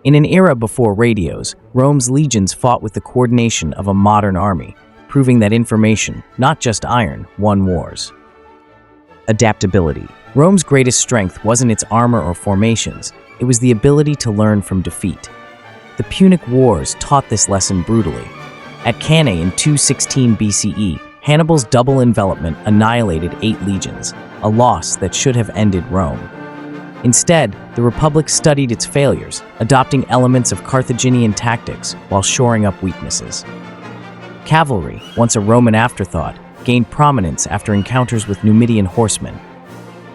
In an era before radios, Rome's legions fought with the coordination of a modern army, proving that information, not just iron, won wars. Adaptability. Rome's greatest strength wasn't its armor or formations, it was the ability to learn from defeat. The Punic Wars taught this lesson brutally. At Cannae in 216 BCE, Hannibal's double envelopment annihilated 8 legions, a loss that should have ended Rome. Instead, the Republic studied its failures, adopting elements of Carthaginian tactics while shoring up weaknesses. Cavalry, once a Roman afterthought, gained prominence after encounters with Numidian horsemen.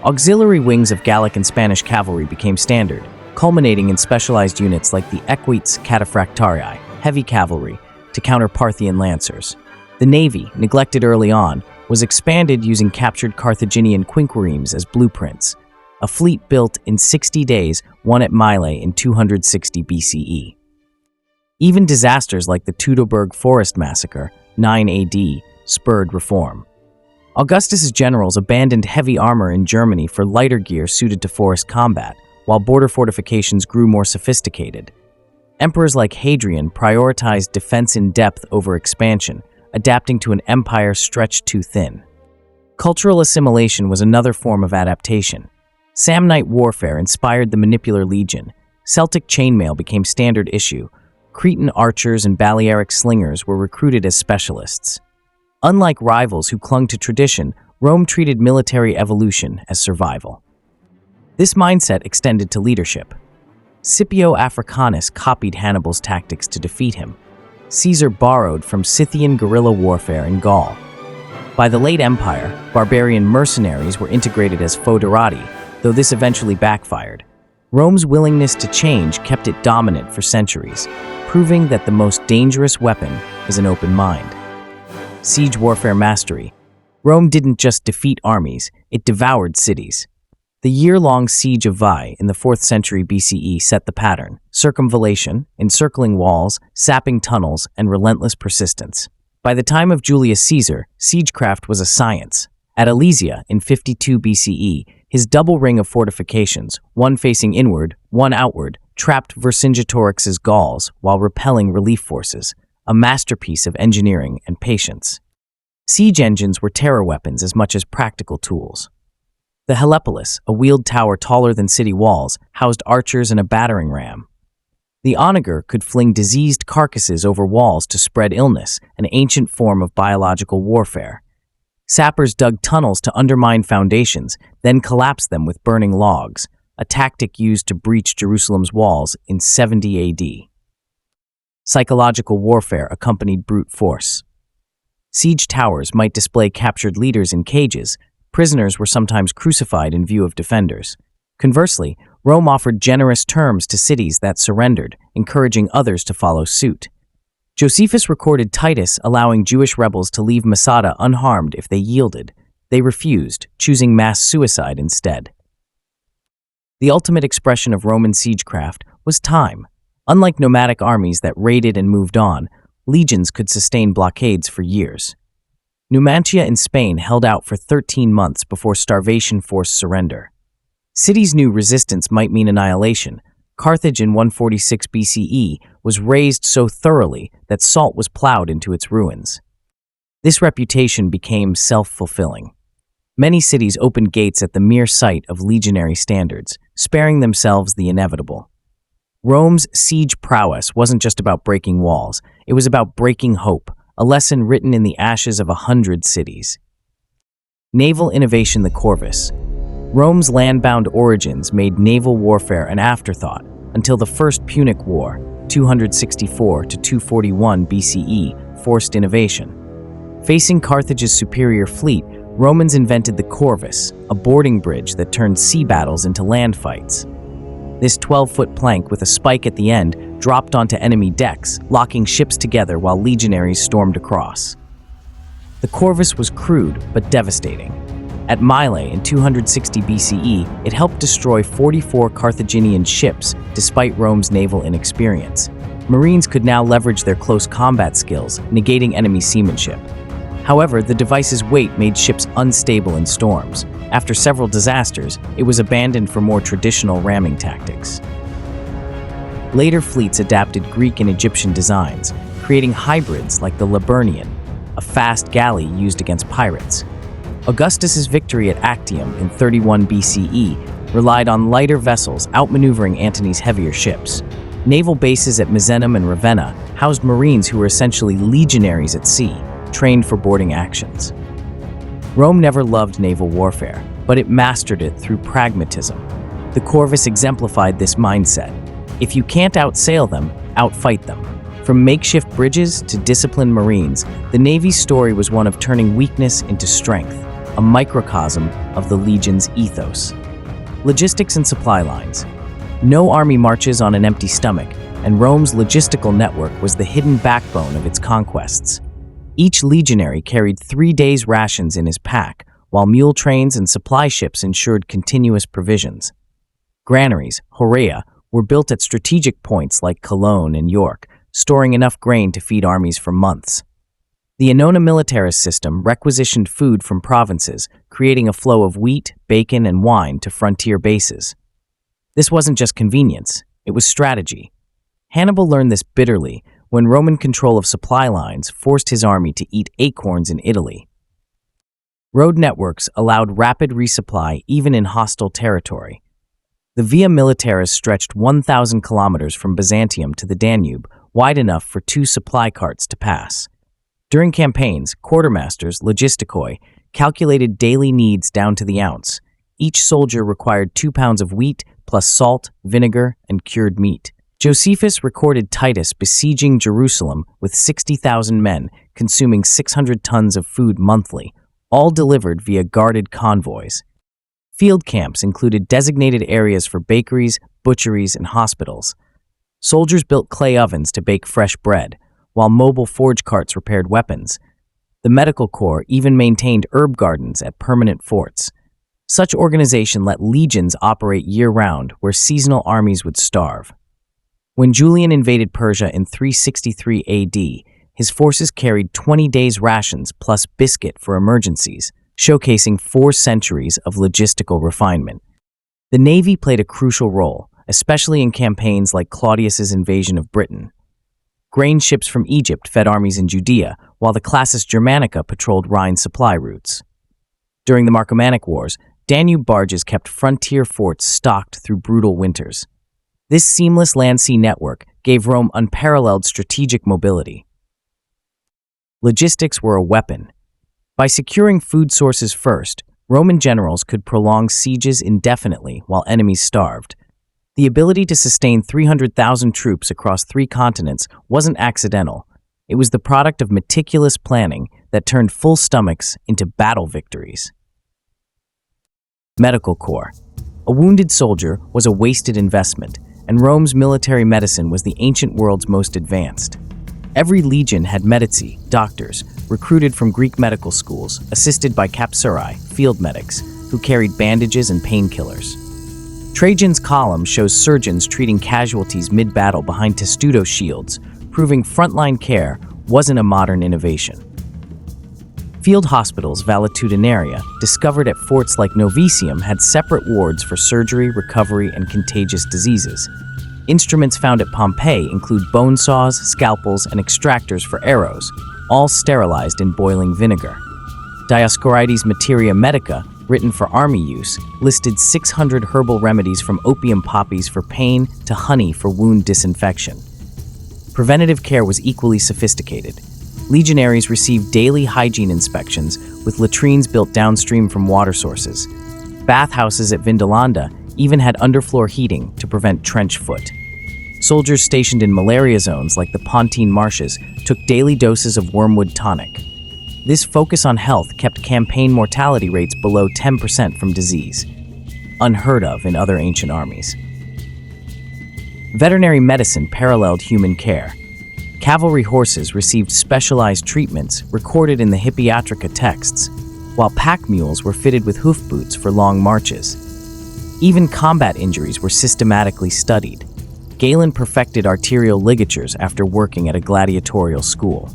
Auxiliary wings of Gallic and Spanish cavalry became standard, culminating in specialized units like the Equites Cataphractarii, heavy cavalry, to counter Parthian lancers. The navy, neglected early on, was expanded using captured Carthaginian quinquiremes as blueprints. A fleet built in 60 days won at Mylae in 260 BCE. Even disasters like the Teutoburg Forest Massacre, 9 AD, spurred reform. Augustus's generals abandoned heavy armor in Germany for lighter gear suited to forest combat, while border fortifications grew more sophisticated. Emperors like Hadrian prioritized defense in depth over expansion, adapting to an empire stretched too thin. Cultural assimilation was another form of adaptation. Samnite warfare inspired the Manipular Legion. Celtic chainmail became standard issue. Cretan archers and Balearic slingers were recruited as specialists. Unlike rivals who clung to tradition, Rome treated military evolution as survival. This mindset extended to leadership. Scipio Africanus copied Hannibal's tactics to defeat him. Caesar borrowed from Scythian guerrilla warfare in Gaul. By the late Empire, barbarian mercenaries were integrated as foederati, though this eventually backfired. Rome's willingness to change kept it dominant for centuries, proving that the most dangerous weapon is an open mind. Siege warfare mastery. Rome didn't just defeat armies, it devoured cities. The year-long siege of Veii in the 4th century BCE set the pattern: circumvallation, encircling walls, sapping tunnels, and relentless persistence. By the time of Julius Caesar, siegecraft was a science. At Alesia in 52 BCE, his double ring of fortifications, one facing inward, one outward, trapped Vercingetorix's Gauls while repelling relief forces, a masterpiece of engineering and patience. Siege engines were terror weapons as much as practical tools. The Helepolis, a wheeled tower taller than city walls, housed archers and a battering ram. The onager could fling diseased carcasses over walls to spread illness, an ancient form of biological warfare. Sappers dug tunnels to undermine foundations, then collapsed them with burning logs, a tactic used to breach Jerusalem's walls in 70 AD. Psychological warfare accompanied brute force. Siege towers might display captured leaders in cages. Prisoners were sometimes crucified in view of defenders. Conversely, Rome offered generous terms to cities that surrendered, encouraging others to follow suit. Josephus recorded Titus allowing Jewish rebels to leave Masada unharmed if they yielded. They refused, choosing mass suicide instead. The ultimate expression of Roman siegecraft was time. Unlike nomadic armies that raided and moved on, legions could sustain blockades for years. Numantia in Spain held out for 13 months before starvation forced surrender. Cities knew resistance might mean annihilation. Carthage in 146 BCE was razed so thoroughly that salt was plowed into its ruins. This reputation became self-fulfilling. Many cities opened gates at the mere sight of legionary standards, sparing themselves the inevitable. Rome's siege prowess wasn't just about breaking walls, it was about breaking hope, a lesson written in the ashes of 100 cities. Naval innovation. The Corvus. Rome's land-bound origins made naval warfare an afterthought until the First Punic War, 264 to 241 BCE, forced innovation. Facing Carthage's superior fleet, Romans invented the Corvus, a boarding bridge that turned sea battles into land fights. This 12-foot plank with a spike at the end dropped onto enemy decks, locking ships together while legionaries stormed across. The Corvus was crude but devastating. At Mylae in 260 BCE, it helped destroy 44 Carthaginian ships despite Rome's naval inexperience. Marines could now leverage their close combat skills, negating enemy seamanship. However, the device's weight made ships unstable in storms. After several disasters, it was abandoned for more traditional ramming tactics. Later fleets adapted Greek and Egyptian designs, creating hybrids like the Liburnian, a fast galley used against pirates. Augustus's victory at Actium in 31 BCE relied on lighter vessels outmaneuvering Antony's heavier ships. Naval bases at Misenum and Ravenna housed Marines who were essentially legionaries at sea, trained for boarding actions. Rome never loved naval warfare, but it mastered it through pragmatism. The Corvus exemplified this mindset. If you can't outsail them, outfight them. From makeshift bridges to disciplined Marines, the Navy's story was one of turning weakness into strength, a microcosm of the Legion's ethos. Logistics and supply lines. No army marches on an empty stomach, and Rome's logistical network was the hidden backbone of its conquests. Each legionary carried 3 days' rations in his pack, while mule trains and supply ships ensured continuous provisions. Granaries, horea, were built at strategic points like Cologne and York, storing enough grain to feed armies for months. The Annona Militaris system requisitioned food from provinces, creating a flow of wheat, bacon, and wine to frontier bases. This wasn't just convenience, it was strategy. Hannibal learned this bitterly when Roman control of supply lines forced his army to eat acorns in Italy. Road networks allowed rapid resupply even in hostile territory. The Via Militaris stretched 1,000 kilometers from Byzantium to the Danube, wide enough for 2 supply carts to pass. During campaigns, quartermasters, logistikoi, calculated daily needs down to the ounce. Each soldier required 2 pounds of wheat, plus salt, vinegar, and cured meat. Josephus recorded Titus besieging Jerusalem with 60,000 men, consuming 600 tons of food monthly, all delivered via guarded convoys. Field camps included designated areas for bakeries, butcheries, and hospitals. Soldiers built clay ovens to bake fresh bread, while mobile forge carts repaired weapons. The medical corps even maintained herb gardens at permanent forts. Such organization let legions operate year-round where seasonal armies would starve. When Julian invaded Persia in 363 AD, his forces carried 20 days' rations plus biscuit for emergencies, showcasing 4 centuries of logistical refinement. The Navy played a crucial role, especially in campaigns like Claudius's invasion of Britain. Grain ships from Egypt fed armies in Judea, while the Classis Germanica patrolled Rhine supply routes. During the Marcomannic Wars, Danube barges kept frontier forts stocked through brutal winters. This seamless land-sea network gave Rome unparalleled strategic mobility. Logistics were a weapon. By securing food sources first, Roman generals could prolong sieges indefinitely while enemies starved. The ability to sustain 300,000 troops across 3 continents wasn't accidental. It was the product of meticulous planning that turned full stomachs into battle victories. Medical Corps. A wounded soldier was a wasted investment, and Rome's military medicine was the ancient world's most advanced. Every legion had medici, doctors, recruited from Greek medical schools, assisted by capsuri, field medics, who carried bandages and painkillers. Trajan's column shows surgeons treating casualties mid-battle behind Testudo shields, proving frontline care wasn't a modern innovation. Field hospitals valetudinaria, discovered at forts like Novicium, had separate wards for surgery, recovery, and contagious diseases. Instruments found at Pompeii include bone saws, scalpels, and extractors for arrows, all sterilized in boiling vinegar. Dioscorides Materia Medica, written for army use, listed 600 herbal remedies from opium poppies for pain to honey for wound disinfection. Preventative care was equally sophisticated. Legionaries received daily hygiene inspections, with latrines built downstream from water sources. Bathhouses at Vindolanda even had underfloor heating to prevent trench foot. Soldiers stationed in malaria zones like the Pontine Marshes took daily doses of wormwood tonic. This focus on health kept campaign mortality rates below 10% from disease, unheard of in other ancient armies. Veterinary medicine paralleled human care. Cavalry horses received specialized treatments recorded in the Hippiatrica texts, while pack mules were fitted with hoof boots for long marches. Even combat injuries were systematically studied. Galen perfected arterial ligatures after working at a gladiatorial school.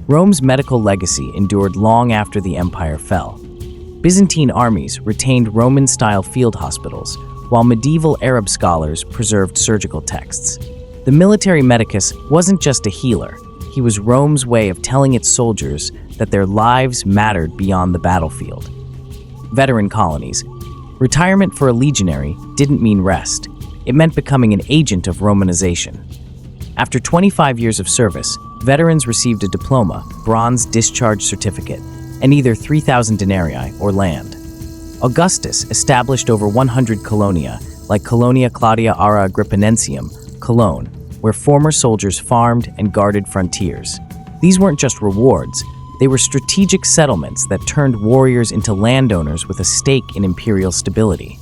Rome's medical legacy endured long after the empire fell. Byzantine armies retained Roman-style field hospitals, while medieval Arab scholars preserved surgical texts. The military medicus wasn't just a healer. He was Rome's way of telling its soldiers that their lives mattered beyond the battlefield. Veteran colonies. Retirement for a legionary didn't mean rest. It meant becoming an agent of Romanization. After 25 years of service, veterans received a diploma, bronze discharge certificate, and either 3,000 denarii or land. Augustus established over 100 colonia, like Colonia Claudia Ara Agrippinensium, Cologne, where former soldiers farmed and guarded frontiers. These weren't just rewards, they were strategic settlements that turned warriors into landowners with a stake in imperial stability.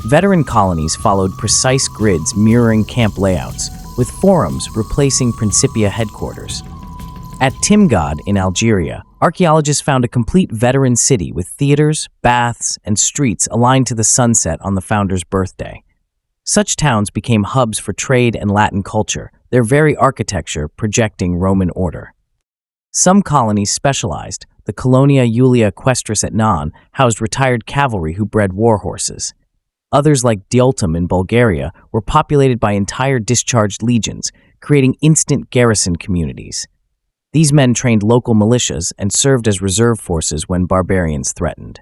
Veteran colonies followed precise grids mirroring camp layouts, with forums replacing Principia headquarters. At Timgad in Algeria, archaeologists found a complete veteran city with theaters, baths, and streets aligned to the sunset on the founder's birthday. Such towns became hubs for trade and Latin culture, their very architecture projecting Roman order. Some colonies specialized. The Colonia Julia Equestris at Non housed retired cavalry who bred war horses. Others, like Diultum in Bulgaria, were populated by entire discharged legions, creating instant garrison communities. These men trained local militias and served as reserve forces when barbarians threatened.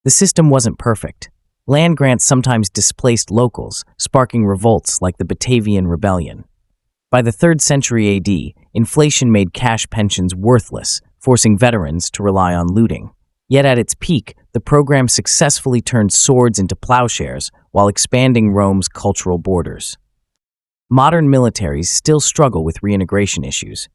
The system wasn't perfect. Land grants sometimes displaced locals, sparking revolts like the Batavian Rebellion. By the 3rd century AD, inflation made cash pensions worthless, forcing veterans to rely on looting. Yet at its peak, the program successfully turned swords into plowshares while expanding Rome's cultural borders. Modern militaries still struggle with reintegration issues.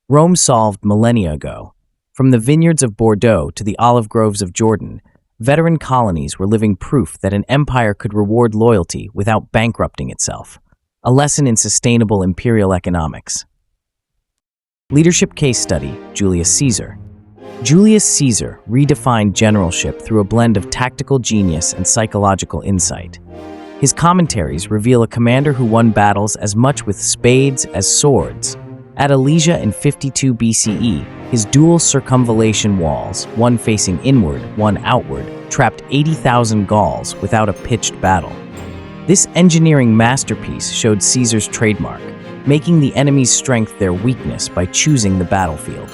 Rome solved millennia ago. From the vineyards of Bordeaux to the olive groves of Jordan, veteran colonies were living proof that an empire could reward loyalty without bankrupting itself. A lesson in sustainable imperial economics. Leadership case study: Julius Caesar. Julius Caesar redefined generalship through a blend of tactical genius and psychological insight. His commentaries reveal a commander who won battles as much with spades as swords. At Alesia in 52 BCE, his dual circumvallation walls, one facing inward, one outward, trapped 80,000 Gauls without a pitched battle. This engineering masterpiece showed Caesar's trademark, making the enemy's strength their weakness by choosing the battlefield.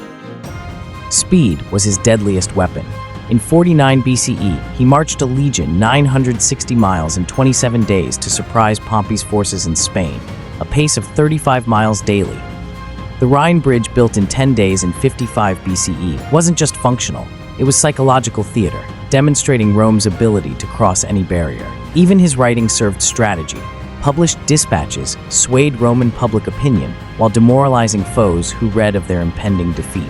Speed was his deadliest weapon. In 49 BCE, he marched a legion 960 miles in 27 days to surprise Pompey's forces in Spain, a pace of 35 miles daily. The Rhine Bridge, built in 10 days in 55 BCE, wasn't just functional, it was psychological theater, demonstrating Rome's ability to cross any barrier. Even his writing served strategy. Published dispatches swayed Roman public opinion while demoralizing foes who read of their impending defeat.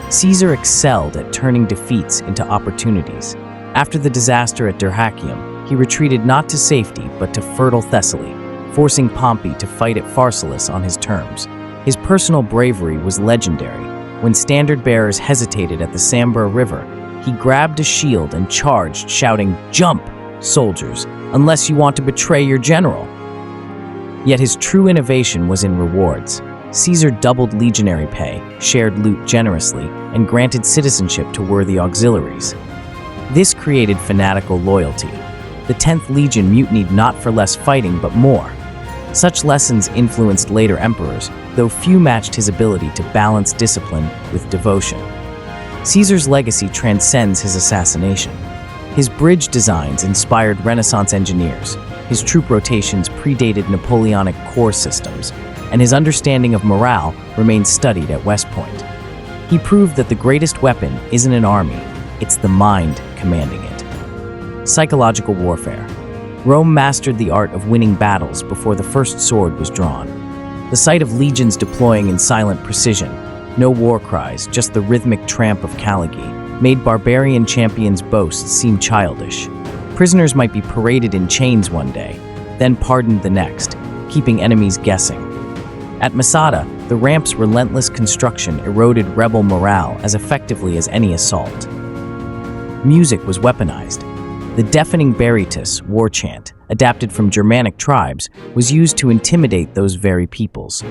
Caesar excelled at turning defeats into opportunities. After the disaster at Dyrrhachium, he retreated not to safety but to fertile Thessaly, forcing Pompey to fight at Pharsalus on his terms. His personal bravery was legendary. When standard-bearers hesitated at the Sambre River, he grabbed a shield and charged, shouting, "Jump, soldiers, unless you want to betray your general." Yet his true innovation was in rewards. Caesar doubled legionary pay, shared loot generously, and granted citizenship to worthy auxiliaries. This created fanatical loyalty. The 10th Legion mutinied not for less fighting but more. Such lessons influenced later emperors, though few matched his ability to balance discipline with devotion. Caesar's legacy transcends his assassination. His bridge designs inspired Renaissance engineers, his troop rotations predated Napoleonic corps systems, and his understanding of morale remains studied at West Point. He proved that the greatest weapon isn't an army, it's the mind commanding it. Psychological warfare. Rome mastered the art of winning battles before the first sword was drawn. The sight of legions deploying in silent precision, no war cries, just the rhythmic tramp of cavalry, made barbarian champions' boasts seem childish. Prisoners might be paraded in chains one day, then pardoned the next, keeping enemies guessing. At Masada, the ramp's relentless construction eroded rebel morale as effectively as any assault. Music was weaponized. The deafening Baritus, war chant, adapted from Germanic tribes, was used to intimidate those very peoples.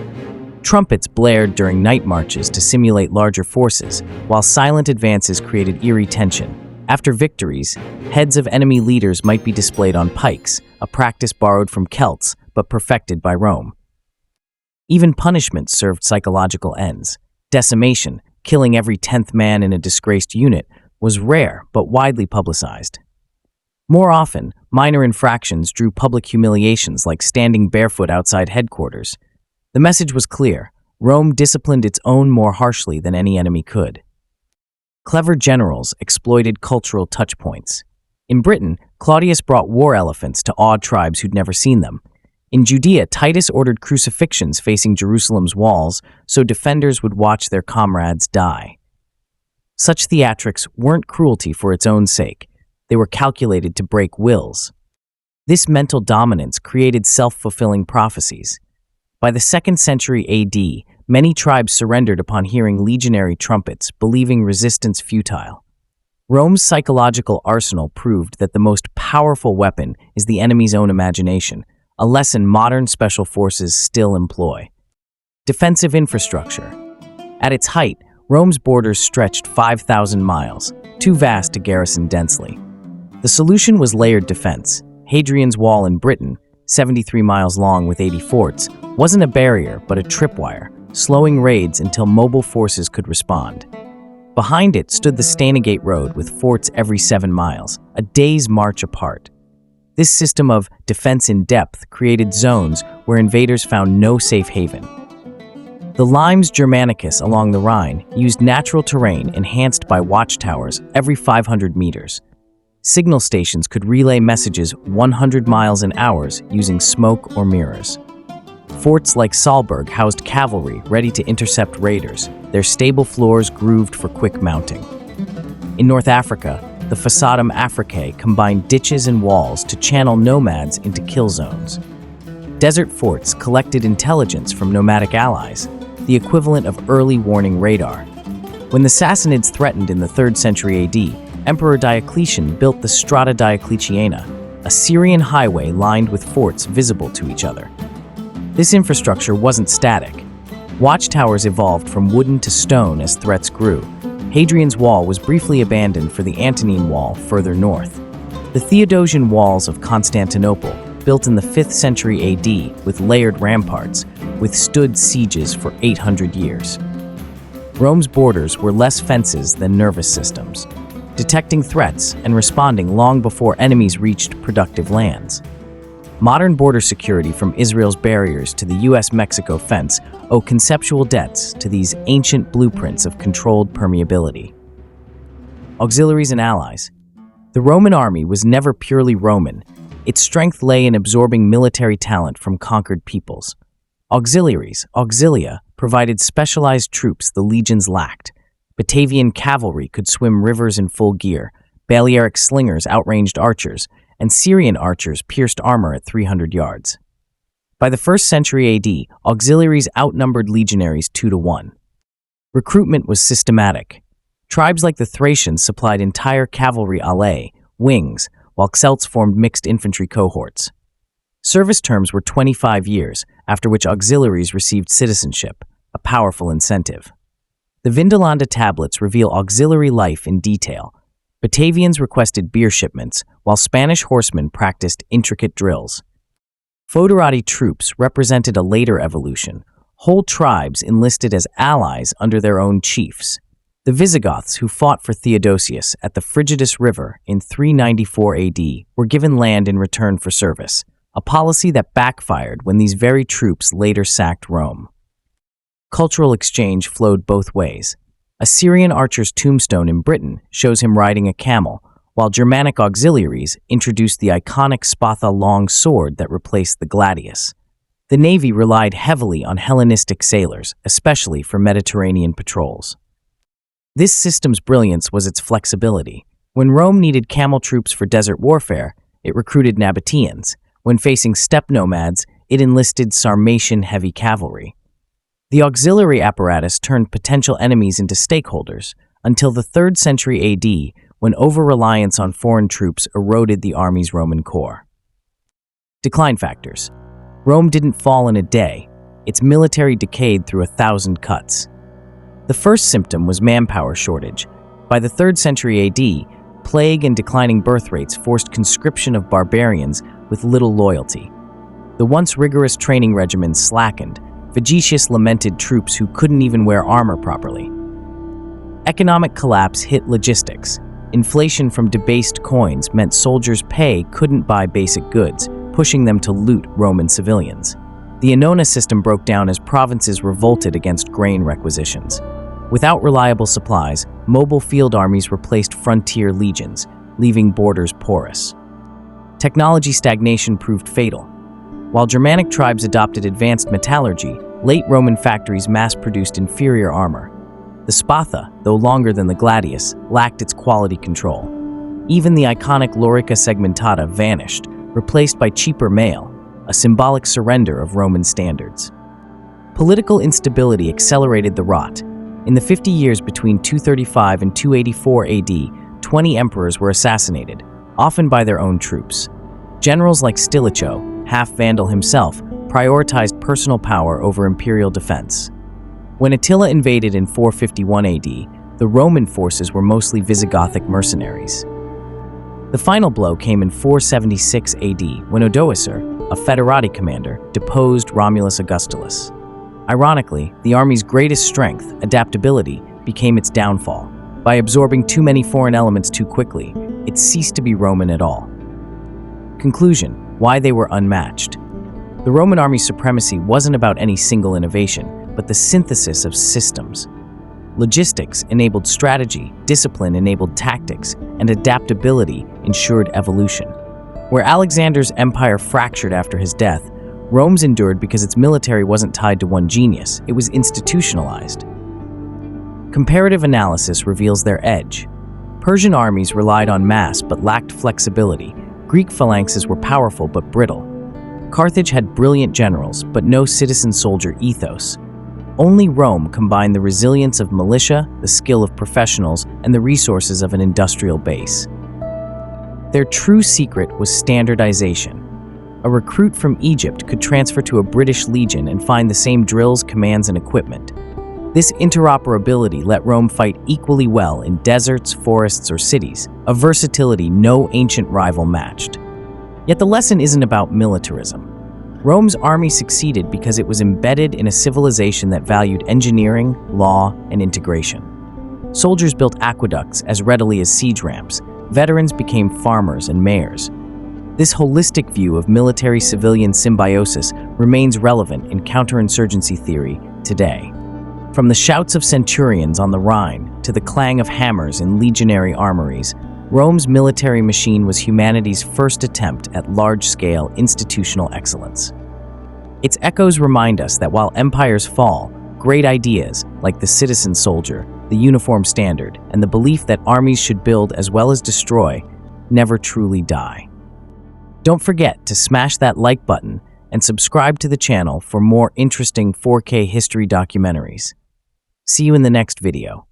Trumpets blared during night marches to simulate larger forces, while silent advances created eerie tension. After victories, heads of enemy leaders might be displayed on pikes, a practice borrowed from Celts but perfected by Rome. Even punishment served psychological ends. Decimation, killing every 10th man in a disgraced unit, was rare but widely publicized. More often, minor infractions drew public humiliations like standing barefoot outside headquarters. The message was clear: Rome disciplined its own more harshly than any enemy could. Clever generals exploited cultural touchpoints. In Britain, Claudius brought war elephants to awe tribes who'd never seen them. In Judea, Titus ordered crucifixions facing Jerusalem's walls so defenders would watch their comrades die. Such theatrics weren't cruelty for its own sake. They were calculated to break wills. This mental dominance created self-fulfilling prophecies. By the 2nd century AD, many tribes surrendered upon hearing legionary trumpets, believing resistance futile. Rome's psychological arsenal proved that the most powerful weapon is the enemy's own imagination, a lesson modern special forces still employ. Defensive infrastructure. At its height, Rome's borders stretched 5,000 miles, too vast to garrison densely. The solution was layered defense. Hadrian's Wall in Britain, 73 miles long with 80 forts, wasn't a barrier but a tripwire, slowing raids until mobile forces could respond. Behind it stood the Stanigate Road with forts every 7 miles, a day's march apart. This system of defense in depth created zones where invaders found no safe haven. The Limes Germanicus along the Rhine used natural terrain enhanced by watchtowers every 500 meters. Signal stations could relay messages 100 miles an hour using smoke or mirrors. Forts like Saalburg housed cavalry ready to intercept raiders, their stable floors grooved for quick mounting. In North Africa, the Fasadum Africae combined ditches and walls to channel nomads into kill zones. Desert forts collected intelligence from nomadic allies, the equivalent of early warning radar. When the Sassanids threatened in the 3rd century AD, Emperor Diocletian built the Strada Diocletiana, a Syrian highway lined with forts visible to each other. This infrastructure wasn't static. Watchtowers evolved from wooden to stone as threats grew. Hadrian's Wall was briefly abandoned for the Antonine Wall further north. The Theodosian walls of Constantinople, built in the 5th century AD with layered ramparts, withstood sieges for 800 years. Rome's borders were less fences than nervous systems, detecting threats and responding long before enemies reached productive lands. Modern border security from Israel's barriers to the US-Mexico fence owe conceptual debts to these ancient blueprints of controlled permeability. Auxiliaries and allies. The Roman army was never purely Roman. Its strength lay in absorbing military talent from conquered peoples. Auxiliaries, auxilia, provided specialized troops the legions lacked. Batavian cavalry could swim rivers in full gear, Balearic slingers outranged archers, and Syrian archers pierced armor at 300 yards. By the 1st century AD, auxiliaries outnumbered legionaries 2-1. Recruitment was systematic. Tribes like the Thracians supplied entire cavalry alae, wings, while Celts formed mixed infantry cohorts. Service terms were 25 years, after which auxiliaries received citizenship, a powerful incentive. The Vindolanda tablets reveal auxiliary life in detail. Batavians requested beer shipments, while Spanish horsemen practiced intricate drills. Foederati troops represented a later evolution. Whole tribes enlisted as allies under their own chiefs. The Visigoths, who fought for Theodosius at the Frigidus River in 394 AD, were given land in return for service, a policy that backfired when these very troops later sacked Rome. Cultural exchange flowed both ways. A Syrian archer's tombstone in Britain shows him riding a camel, while Germanic auxiliaries introduced the iconic Spatha long sword that replaced the gladius. The Navy relied heavily on Hellenistic sailors, especially for Mediterranean patrols. This system's brilliance was its flexibility. When Rome needed camel troops for desert warfare, it recruited Nabateans. When facing steppe nomads, it enlisted Sarmatian heavy cavalry. The auxiliary apparatus turned potential enemies into stakeholders until the 3rd century AD, when over-reliance on foreign troops eroded the army's Roman core. Decline factors. Rome didn't fall in a day. Its military decayed through 1,000 cuts. The first symptom was manpower shortage. By the 3rd century AD, plague and declining birth rates forced conscription of barbarians with little loyalty. The once rigorous training regimens slackened. Vegetius lamented troops who couldn't even wear armor properly. Economic collapse hit logistics. Inflation from debased coins meant soldiers' pay couldn't buy basic goods, pushing them to loot Roman civilians. The Annona system broke down as provinces revolted against grain requisitions. Without reliable supplies, mobile field armies replaced frontier legions, leaving borders porous. Technology stagnation proved fatal. While Germanic tribes adopted advanced metallurgy, late Roman factories mass-produced inferior armor. The Spatha, though longer than the gladius, lacked its quality control. Even the iconic lorica segmentata vanished, replaced by cheaper mail, a symbolic surrender of Roman standards. Political instability accelerated the rot. In the 50 years between 235 and 284 AD, 20 emperors were assassinated, often by their own troops. Generals like Stilicho, half Vandal himself, prioritized personal power over imperial defense. When Attila invaded in 451 AD, the Roman forces were mostly Visigothic mercenaries. The final blow came in 476 AD when Odoacer, a Federati commander, deposed Romulus Augustulus. Ironically, the army's greatest strength, adaptability, became its downfall. By absorbing too many foreign elements too quickly, it ceased to be Roman at all. Conclusion: why they were unmatched. The Roman army's supremacy wasn't about any single innovation, but the synthesis of systems. Logistics enabled strategy, discipline enabled tactics, and adaptability ensured evolution. Where Alexander's empire fractured after his death, Rome's endured because its military wasn't tied to one genius, it was institutionalized. Comparative analysis reveals their edge. Persian armies relied on mass but lacked flexibility. Greek phalanxes were powerful but brittle. Carthage had brilliant generals but no citizen-soldier ethos. Only Rome combined the resilience of militia, the skill of professionals, and the resources of an industrial base. Their true secret was standardization. A recruit from Egypt could transfer to a British legion and find the same drills, commands, and equipment. This interoperability let Rome fight equally well in deserts, forests, or cities, a versatility no ancient rival matched. Yet the lesson isn't about militarism. Rome's army succeeded because it was embedded in a civilization that valued engineering, law, and integration. Soldiers built aqueducts as readily as siege ramps. Veterans became farmers and mayors. This holistic view of military-civilian symbiosis remains relevant in counterinsurgency theory today. From the shouts of centurions on the Rhine to the clang of hammers in legionary armories, Rome's military machine was humanity's first attempt at large-scale institutional excellence. Its echoes remind us that while empires fall, great ideas, like the citizen soldier, the uniform standard, and the belief that armies should build as well as destroy, never truly die. Don't forget to smash that like button and subscribe to the channel for more interesting 4K history documentaries. See you in the next video.